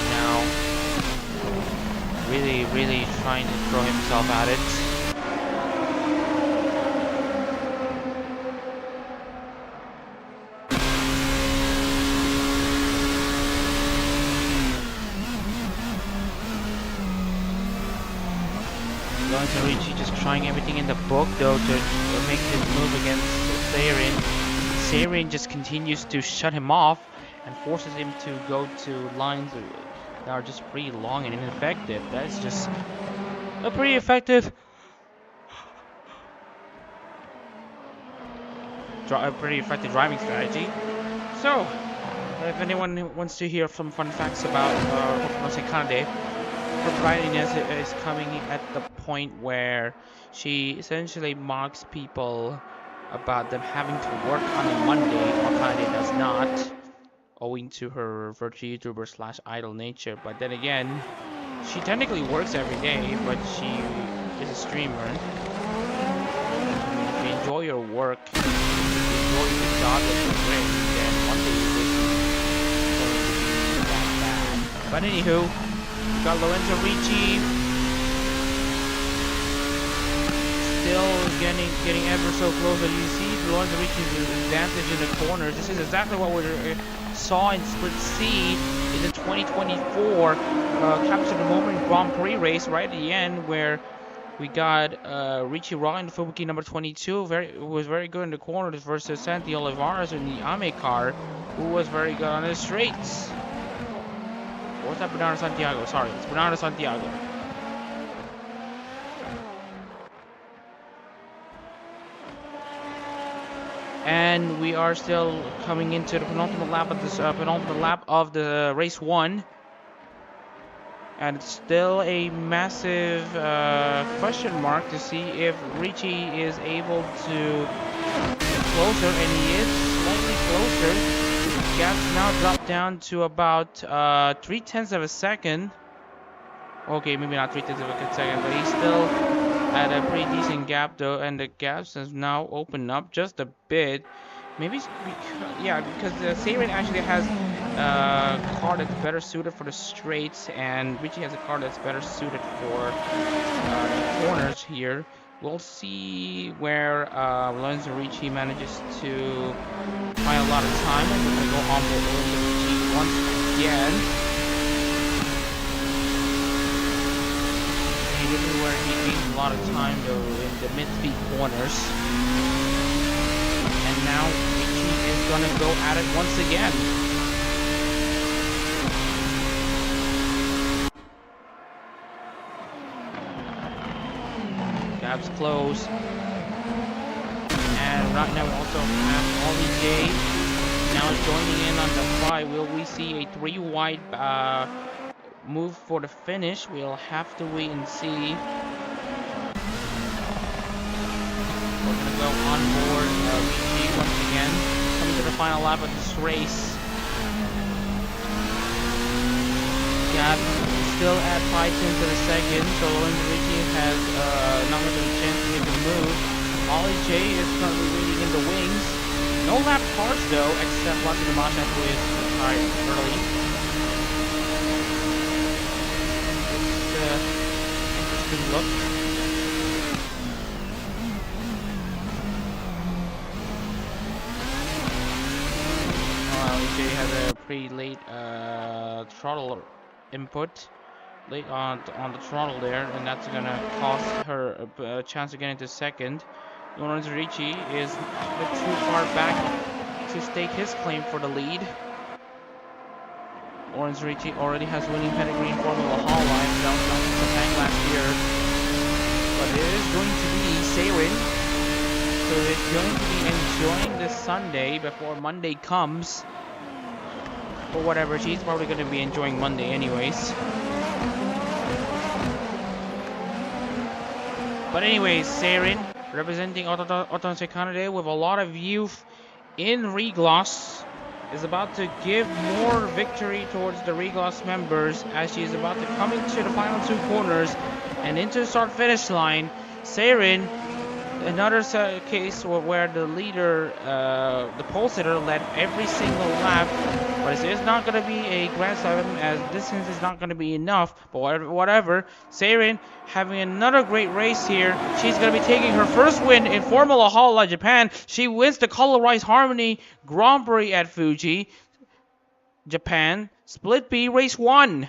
now really trying to throw himself at it. Lorenzo Ricci just trying everything in the book though to make this move against Sarin. Sarin just continues to shut him off and forces him to go to lines that are just pretty long and ineffective. That's just a pretty effective driving strategy. So, if anyone wants to hear some fun facts about Hokuno Kanade, her brightness is coming at the point where she essentially mocks people about them having to work on a Monday, or Kanade does not, owing to her virtual YouTuber / idol nature. But then again, she technically works every day, but she is a streamer. If you enjoy your work, if you enjoy the job that you're doing, then one day you will going to be that bad. But anywho, we got Lorenzo Ricci still getting ever so close. As you see, Lorenzo Ricci's advantage in the corners. This is exactly what we're saw in Split C in the 2024 Capture the Moment Grand Prix race right at the end, where we got Ricci Raw in the Fuji number 22, who was very good in the corners, versus Santi Olivares in the Ame car, who was very good on the straights. Or was that Bernardo Santiago? Sorry, it's Bernardo Santiago. And we are still coming into the penultimate lap of the race 1, and it's still a massive question mark to see if Ricci is able to get closer, and he is slightly closer. The gap's now dropped down to about 0.3 of a second. Okay, maybe not 0.3 of a second, but he's still at a pretty decent gap though, and the gaps has now opened up just a bit. Maybe because Sarin actually has a car that's better suited for the straights, and Ricci has a car that's better suited for the corners here. We'll see where Lorenzo Ricci manages to find a lot of time, and we're going to go on with Lorenzo Ricci once again. This is where he gains a lot of time though in the mid-speed corners. And now Ricci is gonna go at it once again. Gaps close. And right now we also have Ollie J now joining in on the fight. Will we see a 3 wide move for the finish? We'll have to wait and see. We're gonna go on board Ricci once again, coming to the final lap of this race. Gap still at 5 tenths of a second, so Lorenzo Ricci has not much of a chance to make a move. Ollie J is currently waiting in the wings. No lap cars though, except Watson Damasha, who is retired early. Interesting look. LJ has a pretty late throttle input, late on the throttle there, and that's gonna cost her a chance to get into second. Lorenzo Ricci is a bit too far back to stake his claim for the lead. Lorenzo Ricci already has winning pedigree in Formula Hololive down in Japan last year. But it is going to be Seirin. So it's going to be enjoying this Sunday before Monday comes. Or whatever, she's probably going to be enjoying Monday anyways. But anyways, Seirin representing Otonse Kanade with a lot of youth in Regloss is about to give more victory towards the Regloss members as she is about to come into the final two corners and into the start finish line. Seirin, another case where the leader, the pole sitter, led every single lap, but it's not going to be a Grand Slam as distance is not going to be enough. But whatever, Seirin having another great race here. She's going to be taking her first win in Formula Hololive Japan. She wins the Color Harmony Grand Prix at Fuji, Japan, Split B Race 1.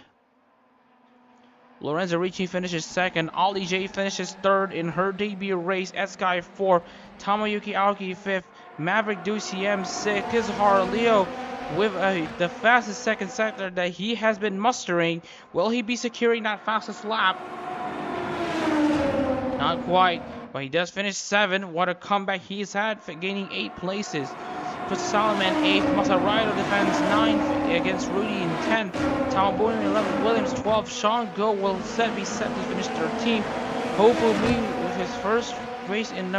Lorenzo Ricci finishes second. Ali J finishes third in her debut race at Sky 4. Tamayuki Aoki 5th. Maverick Duciem 6th. Kizuhara Leo with the fastest second sector that he has been mustering. Will he be securing that fastest lap? Not quite, but he does finish 7th. What a comeback he's had, gaining 8 places. Puts Solomon 8th. Masaraido defends 9th against Rudy in 10th. Talbot 11th. Williams 12th. Sean Go will be set to finish 13th. Hopu Mi with his first race in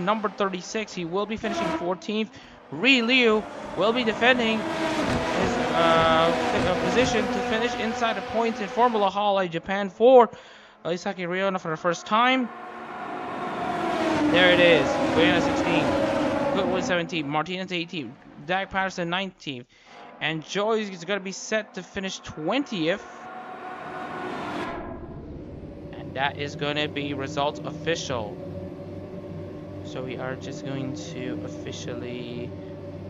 number 36. He will be finishing 14th. Ri Liu will be defending his position to finish inside the points in Formula Hololive Japan for Isaki Riona for the first time. There it is. Guyana 16. Goodwood 17th, Martinez 18th, Dak Patterson 19th, and Joy is going to be set to finish 20th. And that is going to be results official. So we are just going to officially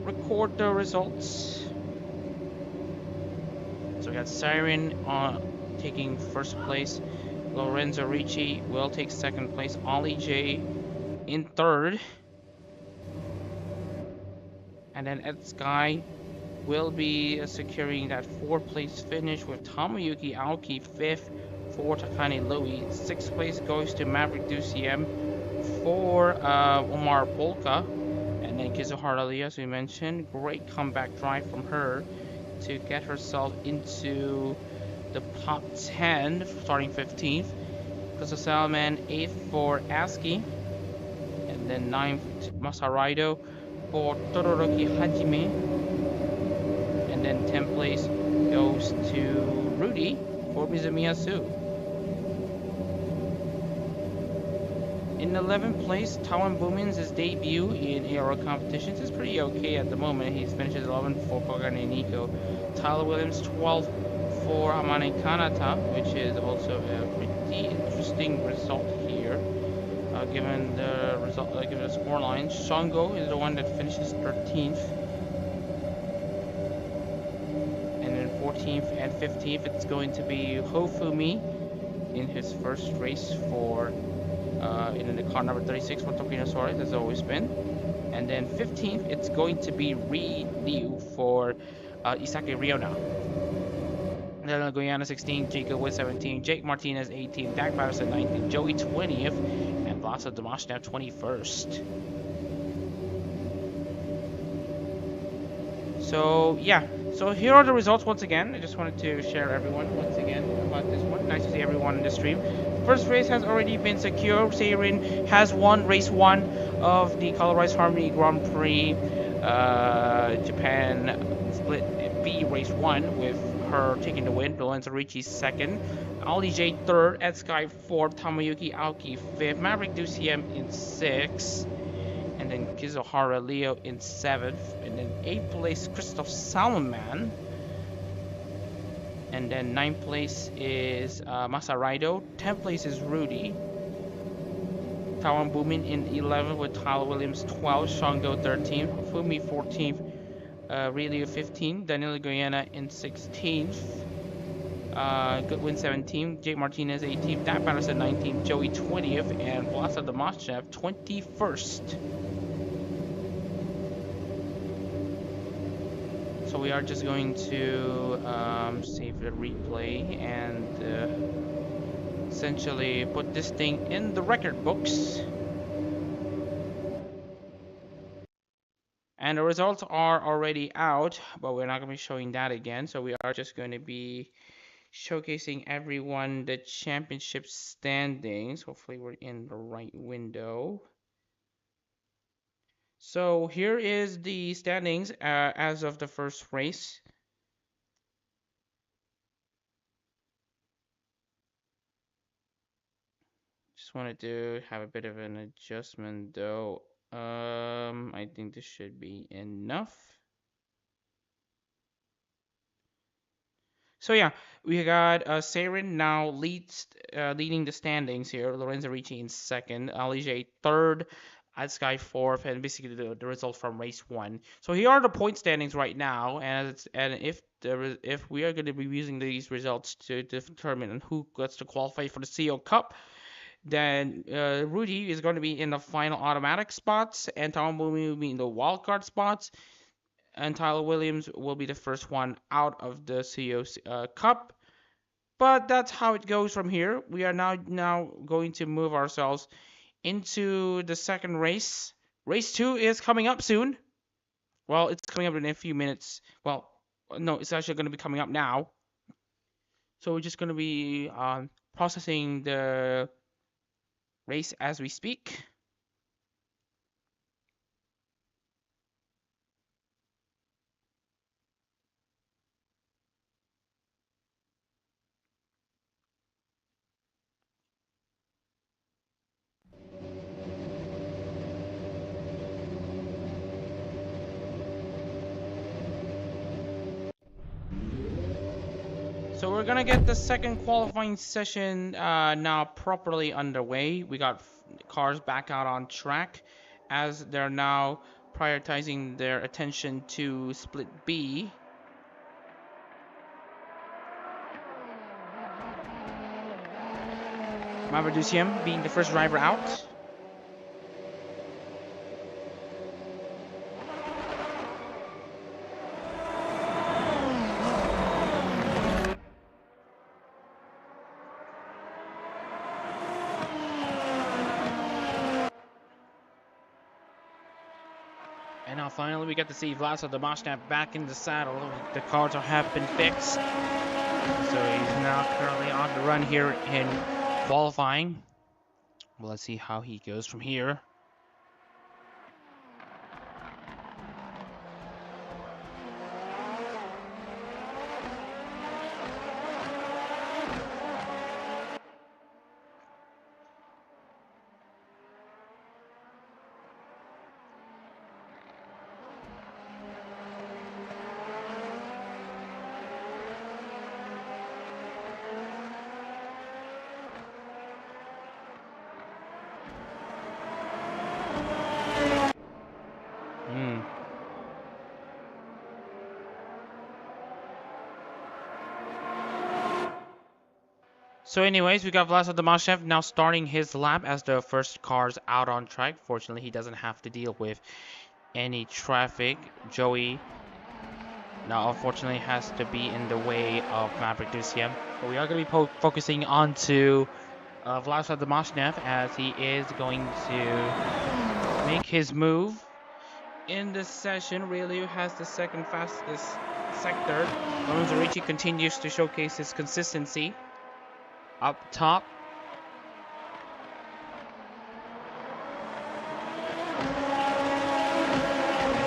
record the results. So we got Seirin taking first place. Lorenzo Ricci will take second place. Ollie J in third. And then Ed Sky will be securing that 4th place finish with Tamayuki Aoki 5th for Takane Louie. 6th place goes to Maverick Duciem for Omar Polka. And then Kizuhara Lee, as we mentioned, great comeback drive from her to get herself into the top 10, starting 15th. Crystal Salman 8th for Aski. And then 9th Masaraido for Todoroki Hajime, and then 10th place goes to Rudy for Mizumiyasu. In 11th place, Tawan Boomin's debut in ARO competitions is pretty okay at the moment. He finishes 11th for Kogane Nico. Tyler Williams 12th for Amane Kanata, which is also a pretty interesting result here. Given the result, given the score line, Shango is the one that finishes 13th, and then 14th and 15th it's going to be Hofumi in his first race for in the car number 36 for Tokyo Suarez, as always been, and then 15th it's going to be Ri Liu for Isaki Riona. Then Guyana 16, Jacob with 17, Jake Martinez 18, Dak Patterson 19, Joey 20th, and Vlasa Damashnev 21st. So yeah, so here are the results once again. I just wanted to share everyone once again about this one. Nice to see everyone in the stream. First race has already been secured. Seirin has won race 1 of the Color Harmony Grand Prix Japan Split B race 1 with her taking the win. Lorenzo Ricci 2nd, Ali J 3rd, Ed Sky 4th, Tamayuki Aoki 5th, Maverick Duciem in 6th, and then Kizuhara Leo in 7th, and then 8th place Christoph Salomon, and then 9th place is Masaraido, 10th place is Rudy, Tawan Boomin in 11th with Tyler Williams 12th, Shango 13th, Fumi 14th, Relio 15th, Daniel Guyana in 16th, Goodwin 17th, Jake Martinez 18th, Dan Patterson 19th, Joey 20th, and Vlasa Domashchev 21st. So we are just going to save the replay and essentially put this thing in the record books. And the results are already out, but we're not going to be showing that again. So we are just going to be showcasing everyone the championship standings. Hopefully we're in the right window. So here is the standings as of the first race. Just wanted to have a bit of an adjustment though. I think this should be enough. So yeah, we got Saren now leading the standings here. Lorenzo Ricci in second, Alice third, Sky fourth, and basically the result from race 1. So here are the point standings right now, and if we are going to be using these results to determine who gets to qualify for the CO Cup, then Rudy is going to be in the final automatic spots, and Tom will be in the wildcard spots, and Tyler Williams will be the first one out of the CO Cup. But that's how it goes from here. We are now going to move ourselves into the second race. Race 2 is coming up soon. Well, it's coming up in a few minutes. Well, no, it's actually going to be coming up now. So we're just going to be processing the race as we speak. So we're gonna get the second qualifying session now properly underway. We got cars back out on track as they're now prioritizing their attention to split B. Maverdusiem being the first driver out. And now finally we get to see Vlasa Domashchev back in the saddle. The cars have been fixed. So he's now currently on the run here in qualifying. Well, let's see how he goes from here. So anyways, we got Vlasa Domashchev now starting his lap as the first cars out on track. Fortunately, he doesn't have to deal with any traffic. Joey now unfortunately has to be in the way of Maverick Dusiem. But we are going to be focusing on to Vlasa Domashchev as he is going to make his move. In this session, Ryu has the second fastest sector. Lorenzo Ricci continues to showcase his consistency up top.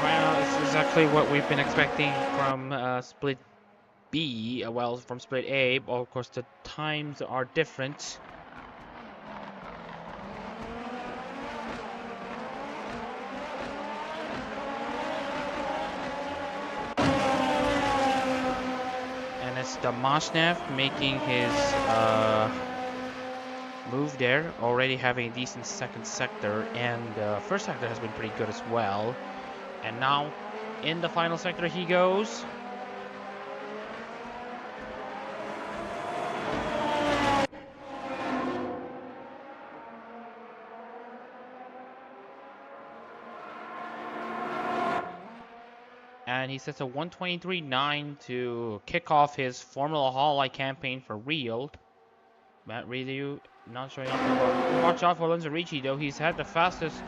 Right now, this is exactly what we've been expecting from Split B, well, from Split A. But of course, the times are different. Domashchev making his move there, already having a decent second sector, and first sector has been pretty good as well. And now in the final sector he goes. And he sets a 1:23.9 to kick off his Formula Hololive campaign for Rio. Matt Ryu not showing up. Watch out for Lorenzo Ricci though. He's had the fastest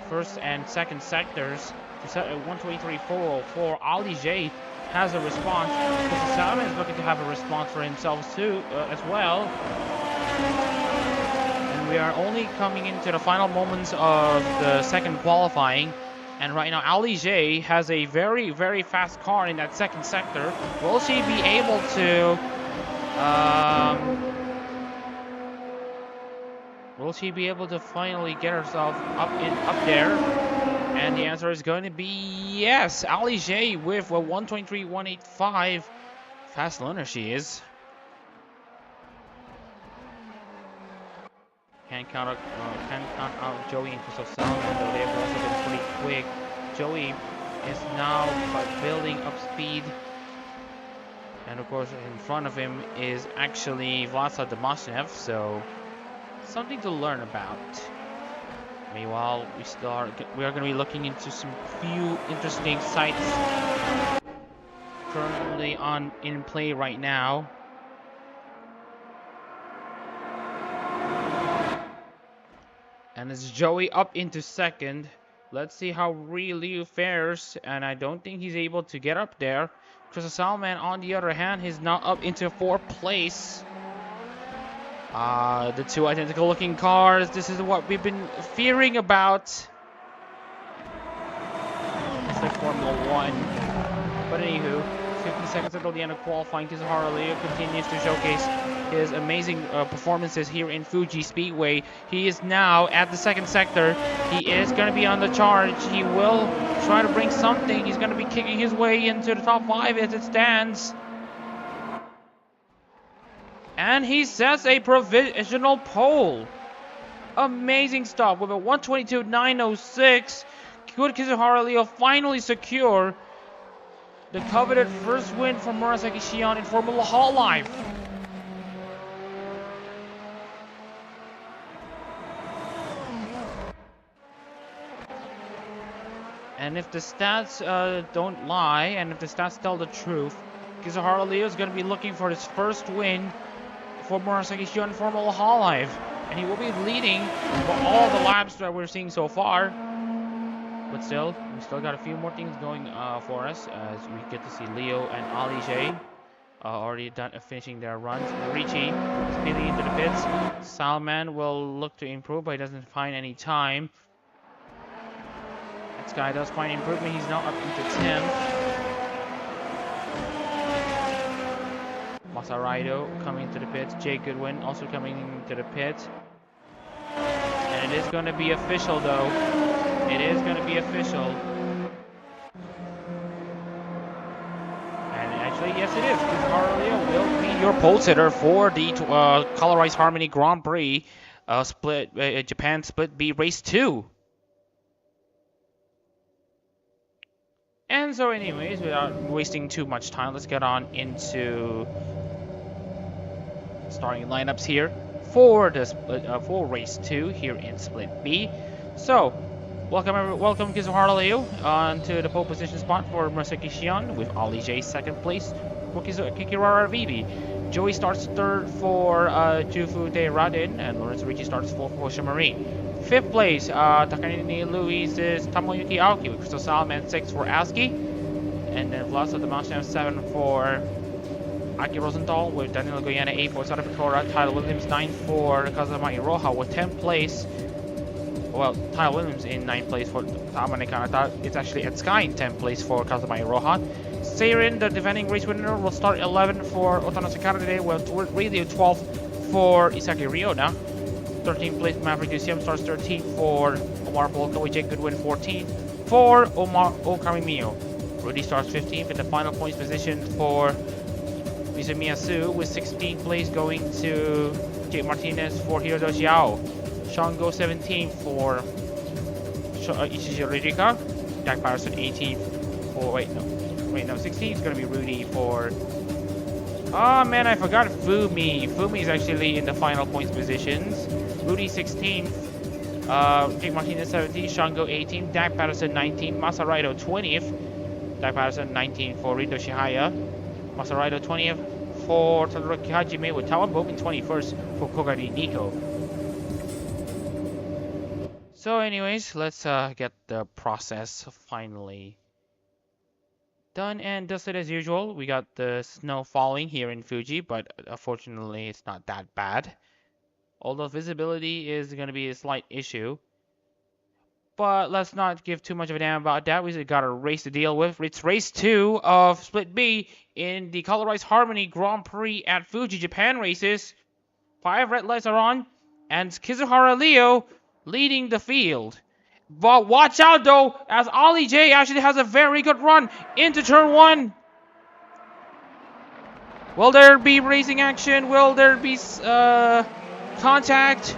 first and second sectors to set a 1:23.404. Ali J has a response. Because Salmon is looking to have a response for himself too, as well. And we are only coming into the final moments of the second qualifying. And right now, Ali J has a very, very fast car in that second sector. Will she be able to... will she be able to finally get herself up there? And the answer is going to be yes. Ali J with a 1:23.185. Fast learner she is. Can't count out Joey and Crystal Salmon, though they've also been pretty quick. Joey is now building up speed. And of course, in front of him is actually Vlasa Demashnev, so something to learn about. Meanwhile, we are going to be looking into some few interesting sites currently in play right now. And it's Joey up into second. Let's see how Liu fares. And I don't think he's able to get up there. Crystal Salman, on the other hand, is now up into fourth place. The two identical looking cars. This is what we've been fearing about. It's like Formula 1. But anywho, 50 seconds until the end of qualifying. Kizuhara Liu continues to showcase his amazing performances here in Fuji Speedway. He is now at the second sector. He is going to be on the charge. He will try to bring something. He's going to be kicking his way into the top 5 as it stands. And he sets a provisional pole. Amazing stuff. With a 1:22.906, could Kizuhara Liu finally secure the coveted first win for Murasaki Shion in Formula Hololive. And if the stats don't lie, and if the stats tell the truth, Kizuhara Liu is going to be looking for his first win for Murasaki Shion in Formula Hololive. And he will be leading for all the laps that we're seeing so far. But still, we still got a few more things going for us as we get to see Leo and Ali J already finishing their runs. Ricci speeding into the pits. Salman will look to improve, but he doesn't find any time. This guy does find improvement. He's now up into 10th. Masaraido coming into the pits. Jay Goodwin also coming into the pit. And it is going to be official though. It is going to be official. And actually, yes it is. Kizuhara Liu will be your pole sitter for the Colorized Harmony Grand Prix Japan Split B Race 2. And so anyways, without wasting too much time, let's get on into starting lineups here for the for Race 2 here in Split B. So, welcome Kizuhara Liu onto the pole position spot for Murasaki Shion with Ali J second place for Kikirara Vivi. Joey starts third for Jufu De Radin, and Lorenzo Ricci starts fourth for Shimari. Fifth place, Takanini Luis is Tomoyuki Aoki with Crystal Salman, 6 for Aski. And then Vlasa Demashnev 7 for Aki Rosenthal with Danilo Goyana 8 for Sara Picora. Tyler Williams 9 for Kazama Iroha with 10th place. Well, Tyler Williams in 9th place for Tamane Kanata. It's actually at Sky in 10th place for Kazama Iroha. Seirin, the defending race winner, will start 11th for Otano Sakara today. Well, really 12th for Isaki Ryona. 13th place Maverick DCM starts 13th for Omar Polka with Jake Goodwin 14th for Omar Okamimio. Rudy starts 15th in the final points position for Mizumiyasu with 16th place going to Jake Martinez for Hiroto Xiao. Sean goes 17th for Ichishi Rijika. Jack Patterson 18th for 16th is going to be Rudy for... Oh man, I forgot Fumi. Fumi is actually in the final points positions. Rudy 16th, Jake Martinez 17th, Shango 18th, Dak Patterson 19th, Masaraido 20th. Dai Patterson 19 for Rito Shihaya. Masaraido 20th for Todoroki Hajime, with Tawabob in 21st for Kogari Nico. So anyways, let's get the process finally done and dusted as usual. We got the snow falling here in Fuji, but unfortunately it's not that bad. Although visibility is going to be a slight issue. But let's not give too much of a damn about that. We got a race to deal with. It's race 2 of Split B in the Colorized Harmony Grand Prix at Fuji Japan races. 5 red lights are on, and Kizuhara Leo leading the field. But watch out though, as Ollie J actually has a very good run into turn 1. Will there be racing action? Will there be contact?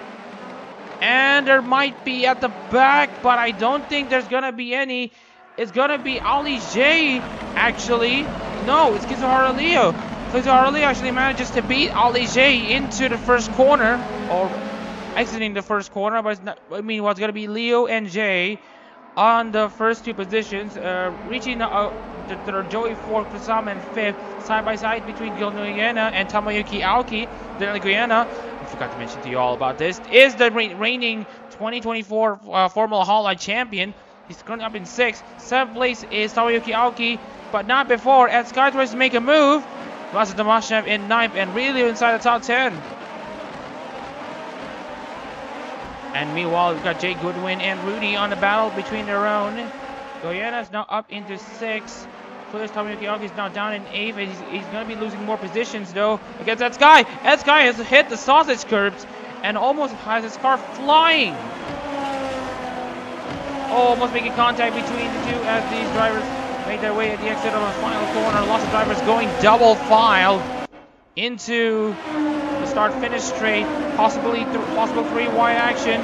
And there might be at the back, but I don't think there's gonna be any. It's gonna be Ali J, actually. No, it's Kizuhara Leo. Kizuhara Leo actually manages to beat Ali J into the first corner, or exiting the first corner, but it's not, I mean, what's gonna be Leo and J on the first 2 positions, reaching the Joey 4th, Kusama and 5th, side by side between Gil Nguyen and Tamayuki Aoki. Then Nguyen, I forgot to mention to you all about this, is the reigning 2024 Formula Hololive champion. He's currently up in 6th. 7th place is Tamayuki Aoki, but not before as Sky tries to make a move. Masa Damashev in 9th and really inside the top 10. And meanwhile, we've got Jay Goodwin and Rudy on the battle between their own. Goyena is now up into 6th. Clears Tamayuki Aoki is now down in 8th. He's going to be losing more positions though against that Sky. That Sky has hit the sausage curbs and almost has his car flying. Almost making contact between the two as these drivers made their way at the exit of the final corner. Lots of drivers going double file into the start-finish straight. Possible 3 wide action.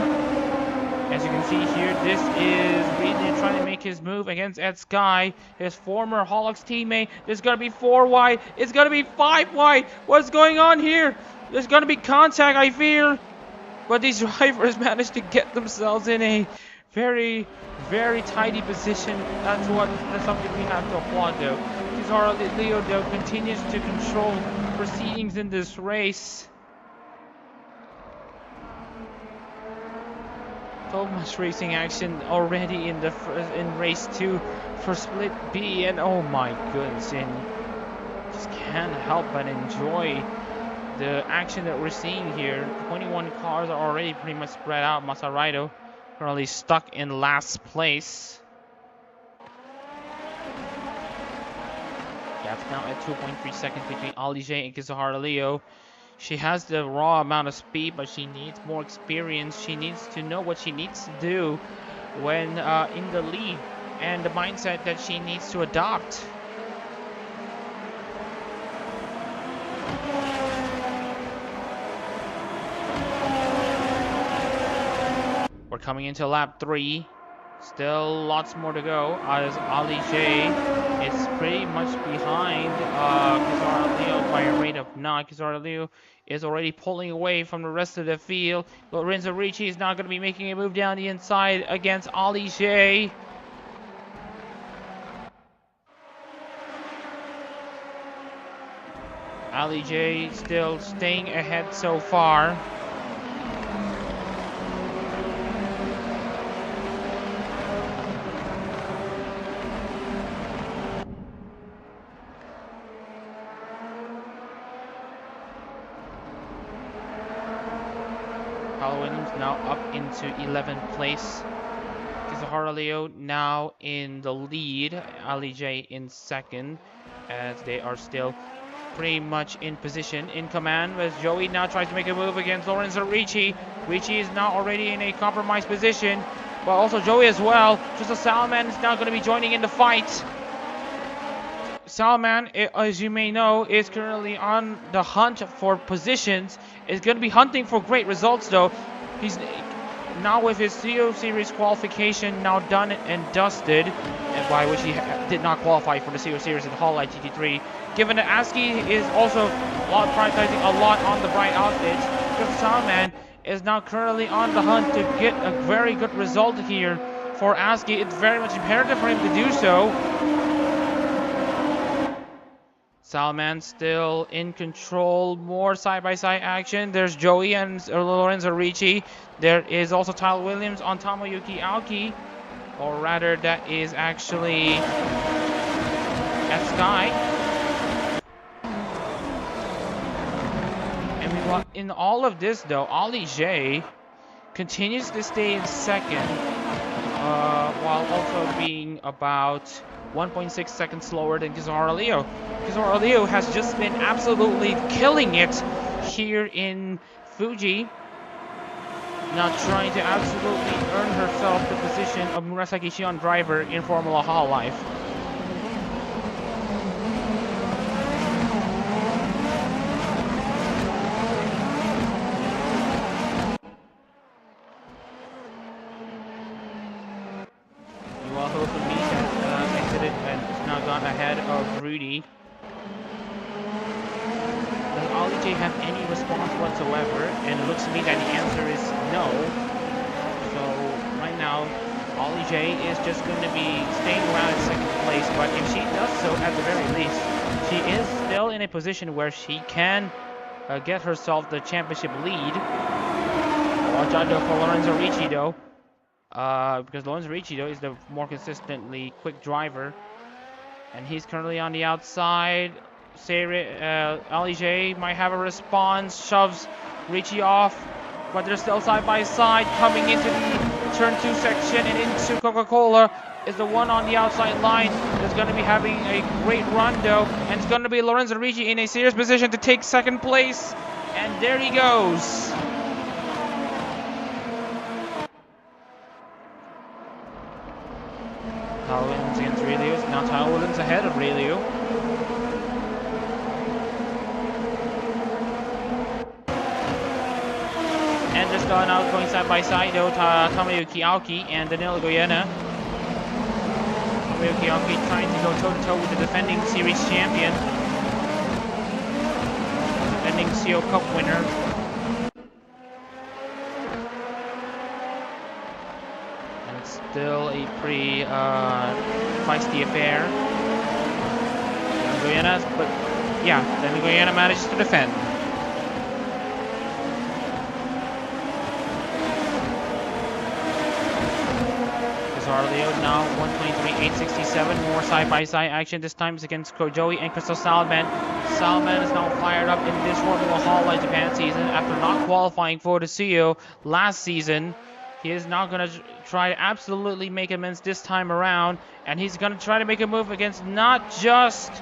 As you can see here, this is really trying to make his move against Ed Sky, his former Holix teammate. There's going to be 4 wide. It's going to be 5 wide. What's going on here? There's going to be contact, I fear. But these drivers managed to get themselves in a very, very tidy position. That's something we have to applaud, though. Kizuhara Leo, though, continues to control proceedings in this race. So much racing action already in race 2 for Split B, and oh my goodness, and just can't help but enjoy the action that we're seeing here. 21 cars are already pretty much spread out. Masaraido currently stuck in last place. Gap's now at 2.3 seconds between Ali J and Kizuhara Leo. She has the raw amount of speed, but she needs more experience. She needs to know what she needs to do when in the lead, and the mindset that she needs to adopt. We're coming into lap 3. Still lots more to go as Ali J is pretty much behind Kizuhara Leo by a rate of 9. Kizuhara Leo is already pulling away from the rest of the field. Lorenzo Ricci is now going to be making a move down the inside against Ali J. Ali J still staying ahead so far. Williams now up into 11th place. Kizuhara Leo now in the lead. Ali J in 2nd, as they are still pretty much in position, in command, as Joey now tries to make a move against Lorenzo Ricci. Ricci is now already in a compromised position, but also Joey as well. Just as Salman is now going to be joining in the fight. Salman, as you may know, is currently on the hunt for positions. Is going to be hunting for great results, though. He's now with his CO Series qualification now done and dusted, and by which he did not qualify for the CO Series in Hololive GT3. Given that ASCII is also prioritizing a lot on the bright outfits, Just Salman is now currently on the hunt to get a very good result here for ASCII. It's very much imperative for him to do so. Salman still in control. More side-by-side action. There's Joey and Lorenzo Ricci. There is also Tyler Williams on Tomoyuki Aoki. Or rather, that is actually at Sky. And in all of this, though, Ali J continues to stay in second, while also being about 1.6 seconds slower than Kizaru Leo. Kizaru Leo has just been absolutely killing it here in Fuji. Now trying to absolutely earn herself the position of Murasaki Shion driver in Formula Hololive. Yuaho Fumi has exited and is now gone ahead of Rudy. Does Ali J have any response whatsoever? And it looks to me that the answer is no. So right now, Ali J is just going to be staying around in second place. But if she does so, at the very least, she is still in a position where she can get herself the championship lead. Watch out for Lorenzo Ricci though. Because Lorenzo Ricci though is the more consistently quick driver. And he's currently on the outside. Ali J might have a response, shoves Ricci off, but they're still side by side. Coming into the turn 2 section and into Coca-Cola is the one on the outside line that's going to be having a great run though, and it's going to be Lorenzo Ricci in a serious position to take second place, and there he goes. Tyler Williams against Relio. Now Tyler Williams ahead of Relio. And they're still now going side by side though, Tomoyuki Aoki and Danilo Goyena. Tomoyuki Aoki trying to go toe to toe with the defending series champion. Defending CO Cup winner. And it's still a pretty feisty affair. Goyena, but yeah, then Goyena manages to defend. Leo now 123.867. More side-by-side action. This time is against Joey and Crystal Salman. Salman is now fired up in this Formula Hololive Japan season after not qualifying for the CEO last season. He is now going to try to absolutely make amends this time around, and he's going to try to make a move against not just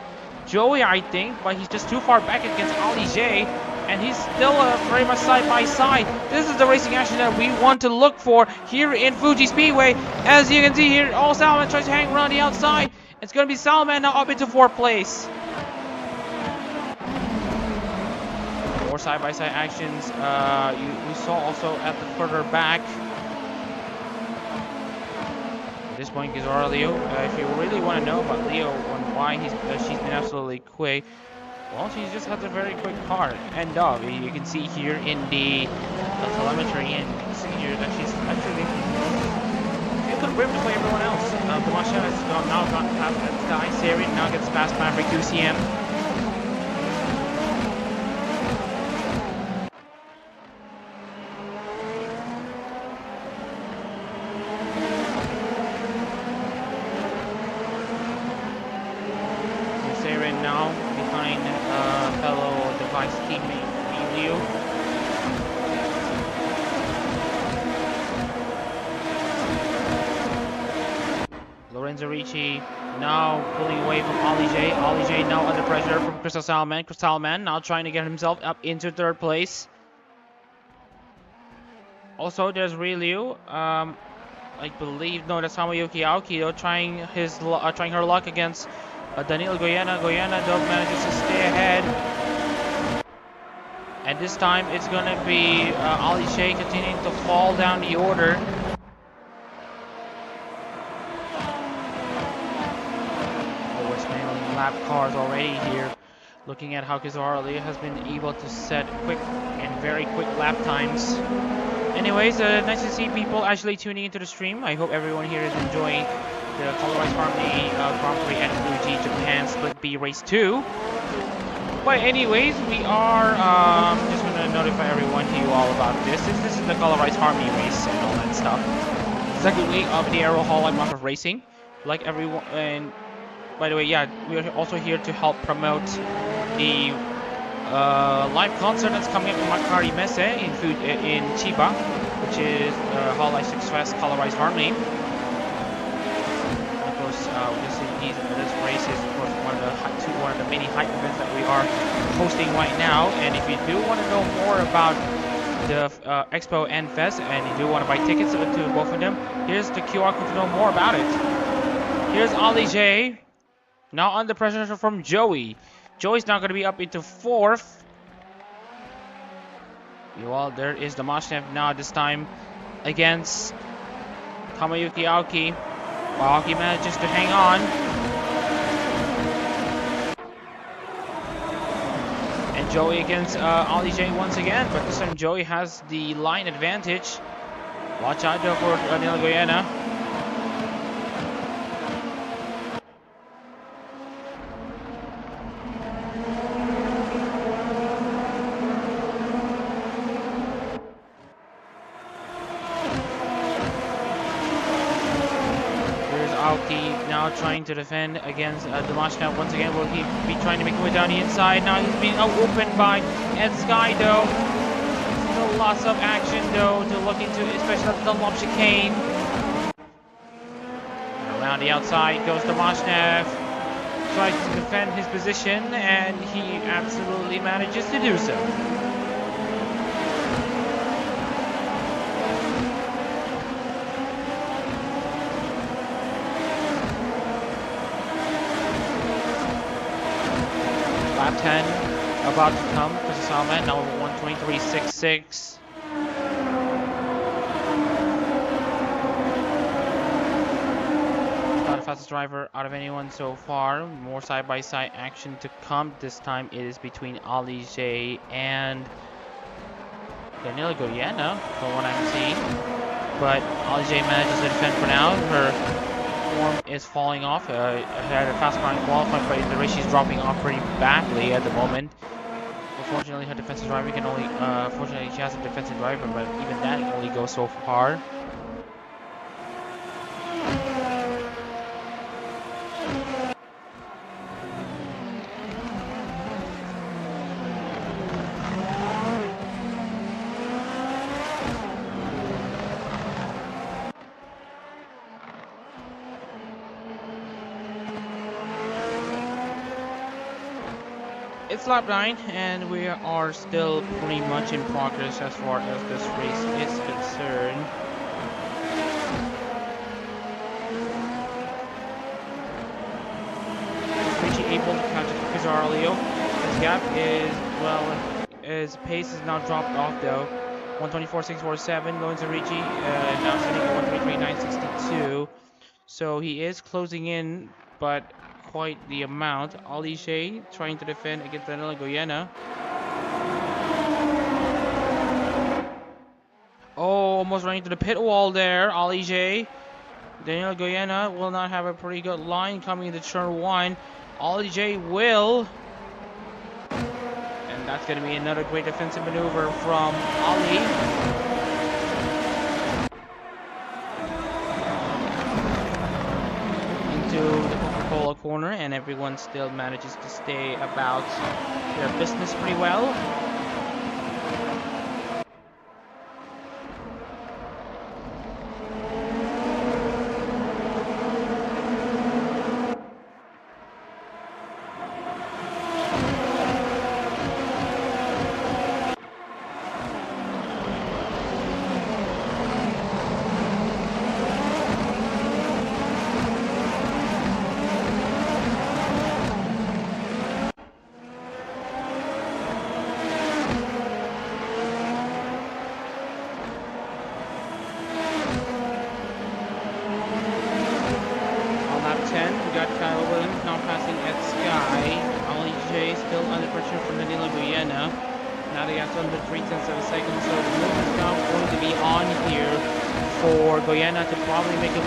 Joey, I think, but he's just too far back against Ali J. And he's still very much side by side. This is the racing action that we want to look for here in Fuji Speedway. As you can see here, Salman tries to hang around the outside. It's going to be Salman now up into 4th place. More side by side actions. We saw also at the further back. At this point, Kizaru Leo. If you really want to know about Leo and why she's been absolutely quick. Well, she just has a very quick car, and you can see here in the telemetry, and you can see here that she's actually a good grip to play everyone else. Damasha has now gotten past that Sky Siri, now gets past Maverick 2CM. Siri now behind fellow device teammate Liu. Lorenzo Ricci now pulling away from Ali J. Ali J now under pressure from Crystal Salman. Crystal Salman now trying to get himself up into 3rd place. Also, there's Liu. I believe that's Tomoyuki Aoki though, trying her luck against Danilo Goyena. Goyena though manages to stay ahead. And this time it's going to be Ali J continuing to fall down the order. Oh, we're smelling lap cars already here. Looking at how Kizaru Leo has been able to set quick and very quick lap times. Anyways, nice to see people actually tuning into the stream. I hope everyone here is enjoying the Colorized Harmony Grand Prix at Fuji Japan Split B Race 2. But anyways, we are just gonna notify everyone to you all about this. This is the colorized harmony race and all that stuff. Second week of the ARO Hololive month of racing. Like everyone, and by the way, yeah, we're also here to help promote the live concert that's coming up in Adak-RMS in Chiba, which is Hololive 6 Fest Colorized Harmony. Of course, this race is of course one of the many hype events that we are hosting right now. And if you do want to know more about the Expo and Fest, and you do want to buy tickets to both of them, here's the QR code to know more about it. Here's Ali J, now under pressure from Joey. Joey's now going to be up into 4th. Well, there is the Mashnev now, this time against Kamayuki Aoki. Well, Aoki manages to hang on. And Joey against Ali J once again, but this time Joey has the line advantage. Watch out though for Daniel Goyena. Now trying to defend against Damashka once again. Will he be trying to make his way down the inside? Now he's being opened by Ed Sky though. Still lots of action though to look into, especially the Dunlop chicane. Around the outside goes Damashnev. Tries to defend his position and he absolutely manages to do so. Lap 10 about to come. This is Salman, now 123.66. Not the fastest driver out of anyone so far. More side-by-side action to come. This time it is between Ali J and Daniela Goyena, from what I'm seeing. But Ali J manages to defend for now. Her form is falling off. Had a fast line qualifying, but in the race she's dropping off pretty badly at the moment. Unfortunately, her defensive driver can only. Fortunately, she has a defensive driver, but even that can only go so far. It's lap 9 and we are still pretty much in progress as far as this race is concerned. Fuji able to catch Pizarro. His gap is, well, his pace is now dropped off though. 124.647 going to Ricci, now sitting at 123.962. So he is closing in, but quite the amount. Ali Shea trying to defend against Daniela Goyena. Oh, almost running to the pit wall there, Ali J. Daniela Goyena will not have a pretty good line coming into turn 1. Ali J will. And that's going to be another great defensive maneuver from Ali. Into the Coca-Cola corner, and everyone still manages to stay about their business pretty well.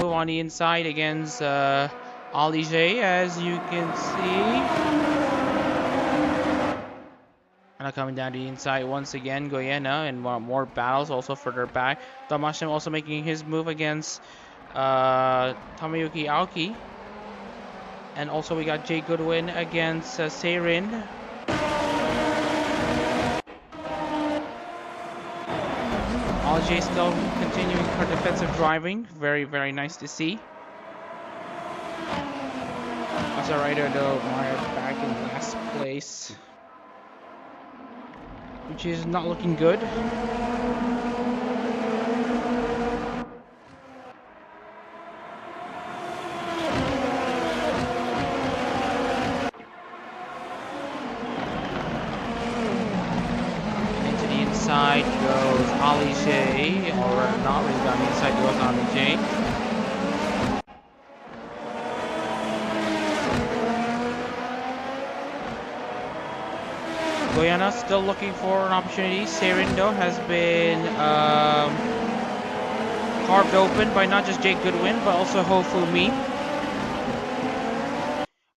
On the inside against Ali J, as you can see. Coming down the inside once again, Goyena, and more battles also further back. Damashim also making his move against Tamayuki Aoki. And also we got Jay Goodwin against Seirin. Jay still continuing her defensive driving. Very, very nice to see. As a rider though, Meyer back in last place, which is not looking good. Into the inside goes Ali J, or not really down the inside goes Ali J. Goyena still looking for an opportunity. Serindo has been carved open by not just Jake Goodwin, but also Hofumi.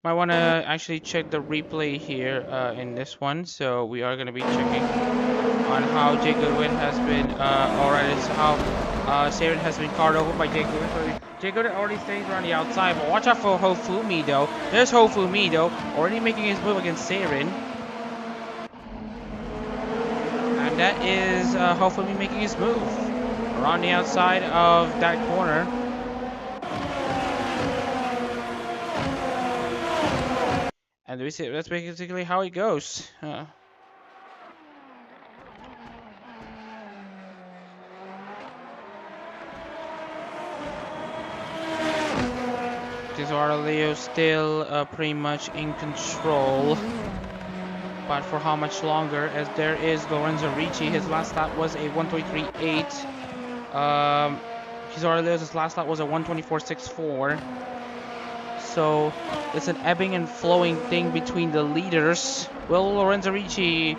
Might want to actually check the replay here in this one. So we are going to be checking on how Jake Goodwin has been, or is how Seirin has been carved open by Jake Goodwin. So Jake Goodwin already stays around the outside, but watch out for Hofumi though. There's Hofumi though, already making his move against Seirin. That is hopefully making his move around the outside of that corner. And we see that's basically how it goes. Cesaro Leo still pretty much in control. But for how much longer, as there is Lorenzo Ricci. His last lap was a 1:23.8. Kizaru Leo's last lap was a 1:24.64. So it's an ebbing and flowing thing between the leaders. Will Lorenzo Ricci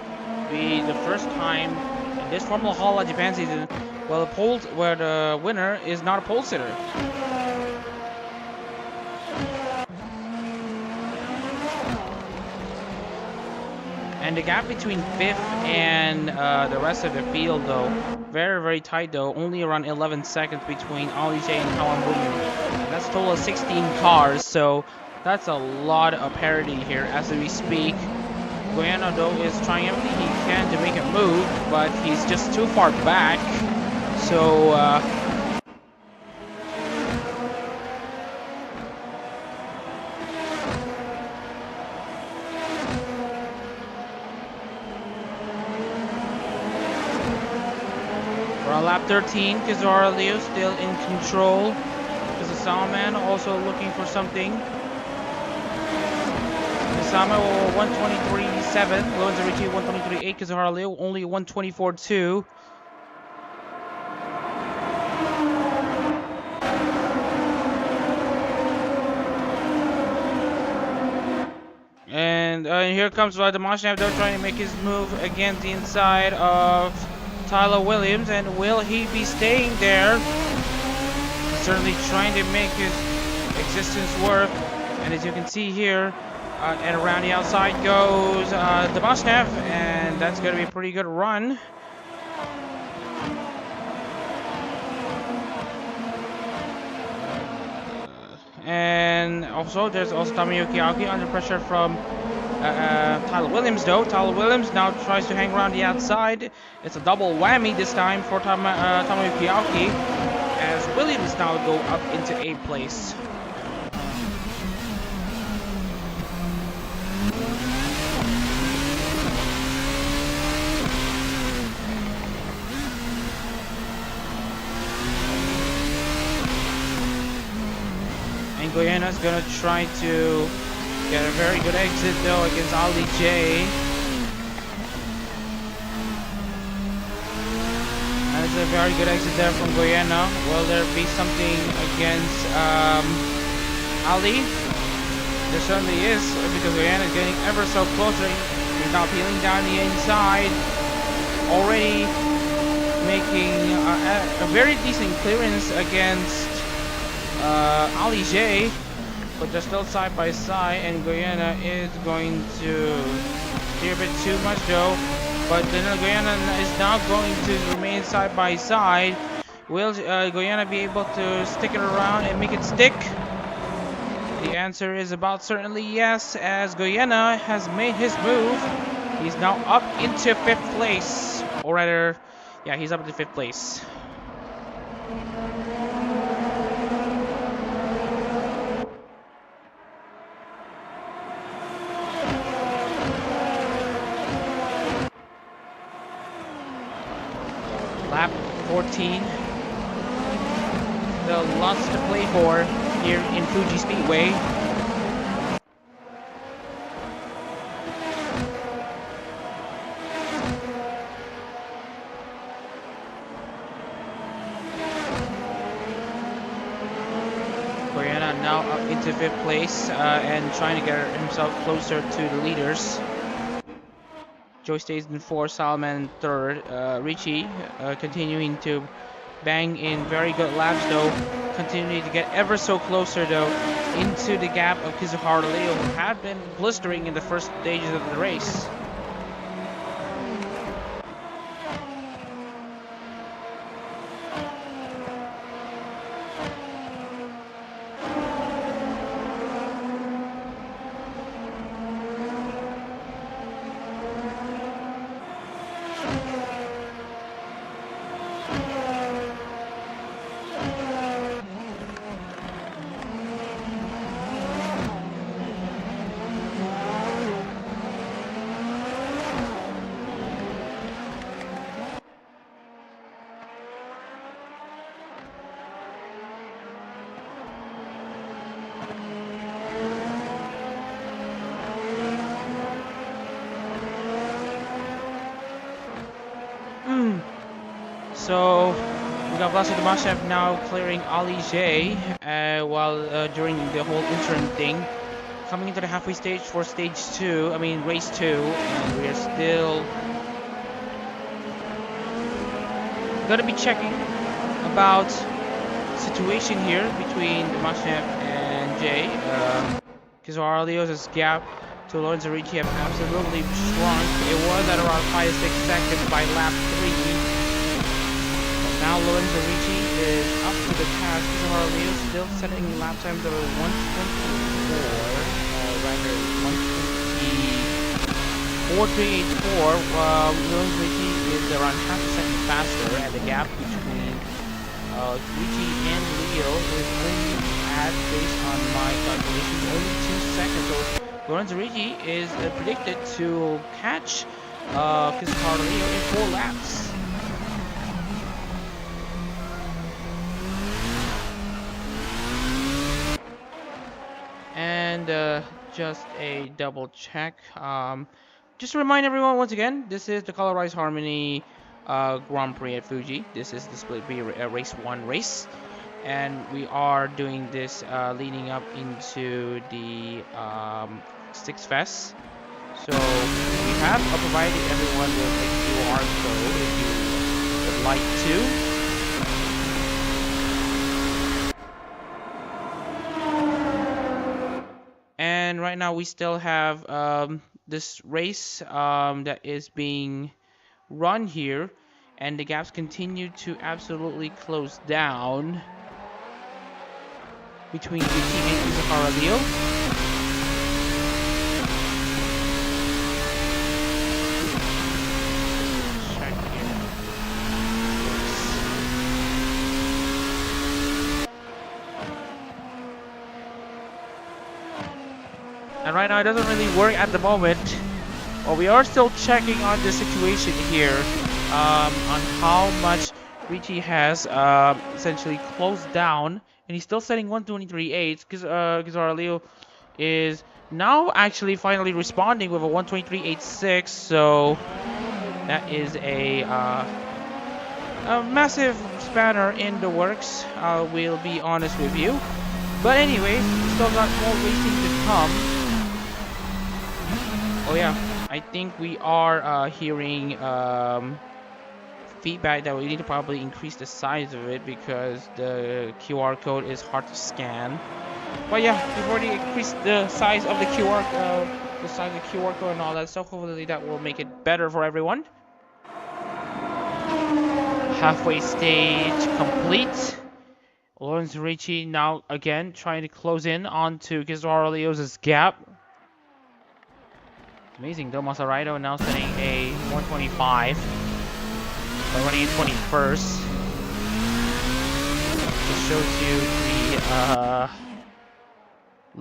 be the first time in this Formula Hololive Japan season where the winner is not a pole sitter? And the gap between 5th and the rest of the field, though, very, very tight, though. Only around 11 seconds between Ali J and Kawan Bumi. That's a total of 16 cars, so that's a lot of parity here as we speak. Goyena, though, is trying everything he can to make a move, but he's just too far back. So, lap 13, Kizaru Leo still in control. Kizasaman also looking for something. Kisama 1:23.7, Lorenzo Ricci 1:23.8, Kizaru Leo only 1:24.2. And here comes Vladimir though, trying to make his move against the inside of Tyler Williams, and will he be staying there? He's certainly trying to make his existence work, and as you can see here, and around the outside goes Damashnev, and that's going to be a pretty good run. And also there's also Tamayuki Aoki under pressure from Tyler Williams, though. Tyler Williams now tries to hang around the outside. It's a double whammy this time for Tamayuki Aoki, as Williams now go up into 8th place. And Goyena's gonna try to get a very good exit though against Ali J. That's a very good exit there from Goyena. Will there be something against Ali? There certainly is, because Goyena is getting ever so closer. He's now peeling down the inside. Already making a very decent clearance against Ali J. But they're still side by side, and Goyena is going to Here a bit too much though. But then Guyana is now going to remain side by side. Will Guyana be able to stick it around and make it stick? The answer is about certainly yes, as Guyana has made his move. He's now up into 5th place. Or rather, yeah, he's up to 5th place. Lap 14. Still lots to play for here in Fuji Speedway. Guyana now up into 5th place and trying to get himself closer to the leaders. Joy stays in 4th, Salman 3rd. Richie continuing to bang in very good laps though, continuing to get ever so closer though into the gap of Kizuharu Leo, who had been blistering in the first stages of the race. So we got Vlasic Tomashev now clearing Ali J while during the whole interim thing. Coming into the halfway stage for stage 2, I mean race 2, and we are still gonna be checking about situation here between Tomashev and Jay. Kizuharu Leo's gap to Lorenzo Ricci have absolutely shrunk. It was at around 5 to 6 seconds by lap 3. Now Lorenzo Ricci is up to the task. Kizuharu Leo still setting lap times of 124, rather 124.384. Lorenzo Ricci is around half a second faster, and the gap between Ricci and Leo is only at, based on my calculations, only 2 seconds. So Lorenzo Ricci is predicted to catch Kizuharu Leo in 4 laps. And just a double check. Just to remind everyone once again, this is the Colorized Harmony Grand Prix at Fuji. This is the Split B Race 1 race. And we are doing this leading up into the 6 Fest. So we have provided everyone with a QR code if you would like to. And right now we still have this race that is being run here, and the gaps continue to absolutely close down between Yuki and Kizuharu Leo. And right now it doesn't really work at the moment. Well, we are still checking on the situation here on how much Ricci has essentially closed down, and he's still setting 123.8 because Kizuharu Leo is now actually finally responding with a 123.86. So that is a massive spanner in the works. We'll be honest with you. But anyway, we still got more racing to come. Oh yeah, I think we are hearing feedback that we need to probably increase the size of it because the QR code is hard to scan. But yeah, we've already increased the size of the QR besides the QR code and all that stuff. Hopefully that will make it better for everyone. Halfway stage complete. Lawrence Ricci now again trying to close in onto Kizaru Leo's gap. Amazing though, Masaraido now setting a 125, but running in 21st. This shows you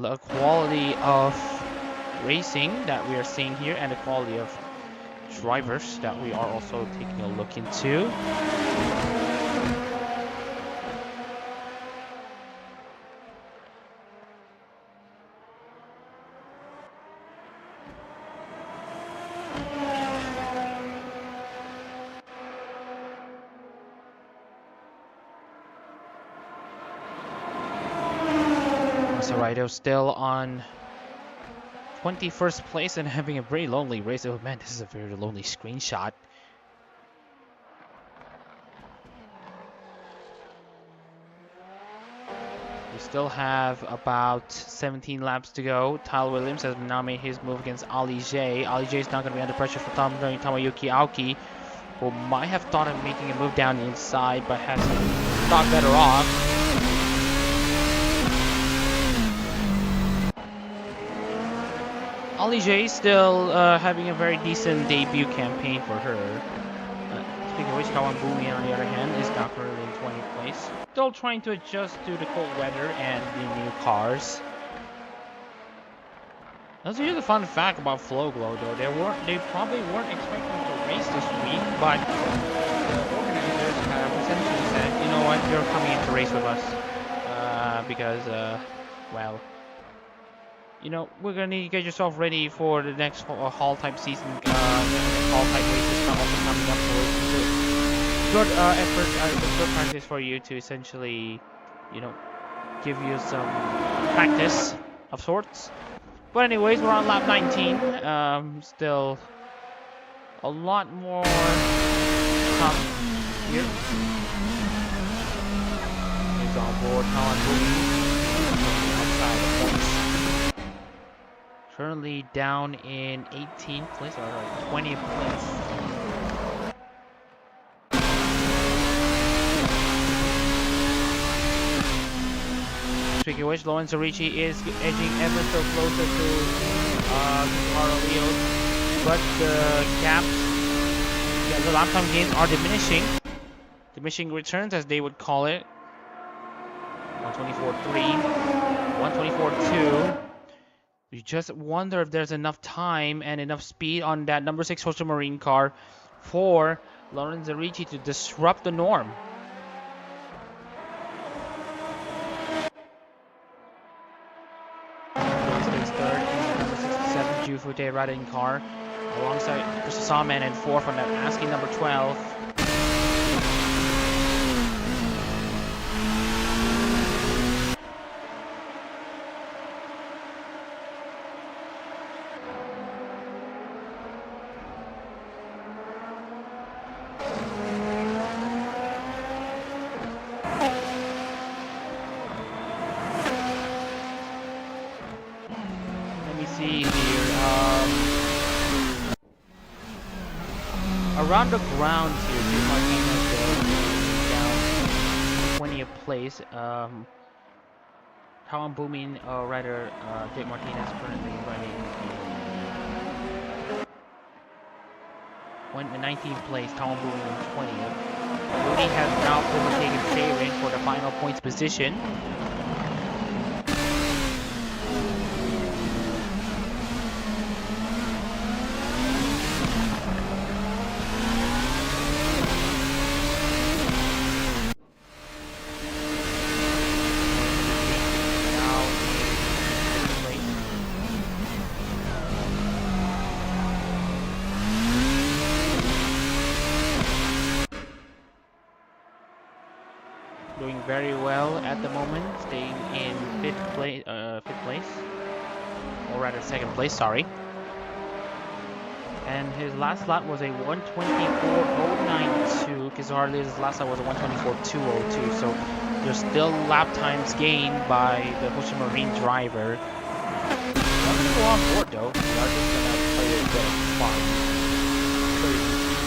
the quality of racing that we are seeing here and the quality of drivers that we are also taking a look into. Masaraido still on 21st place and having a very lonely race. Oh man, this is a very lonely screenshot. We still have about 17 laps to go. Tyler Williams has now made his move against Ali J. Ali J is not going to be under pressure for Tamayuki Aoki, who might have thought of making a move down the inside, but has thought better off. Ali J still having a very decent debut campaign for her. Speaking of which, Kawambumi on the other hand is now currently in 20th place. Still trying to adjust to the cold weather and the new cars. Let's hear the fun fact about Flowglow though. They probably weren't expecting to race this week, but the organizers have essentially said, you know what, you're coming in to race with us. Because, well, you know, we're gonna need to get yourself ready for the next hall type season. Hall type races also coming up. So good effort, good practice for you to essentially, you know, give you some practice of sorts. But anyways, we're on lap 19. Still a lot more come here. He's on board. Outside of points. Currently down in 18th place, or 20th place. Speaking of which, Lorenzo Ricci is edging ever so closer to Leo, but the gaps, the lap time gains are diminishing. Diminishing returns, as they would call it. 124.3, 124.2. You just wonder if there's enough time and enough speed on that number 6 Ultramarine car for Lorenzo Ricci to disrupt the norm. Stays third in the number 67 Jufute Radin car, alongside Mr. Sawman and fourth on that ASCII number 12. Around the ground here, Dave Martinez down 20th place. Kawambumi, rather, Dave Martinez currently running in 19th place. Kawambumi in 20th. Rooney has now overtaken Seirin for the final points position. Doing very well at the moment, staying in fifth place, or rather second place, sorry. And his last lap was a 124.092. Kizaru's last lap was a 124.202. So there's still lap times gained by the Ultramarine driver. gonna go on board though. We are just gonna play a bit of fun. So you can see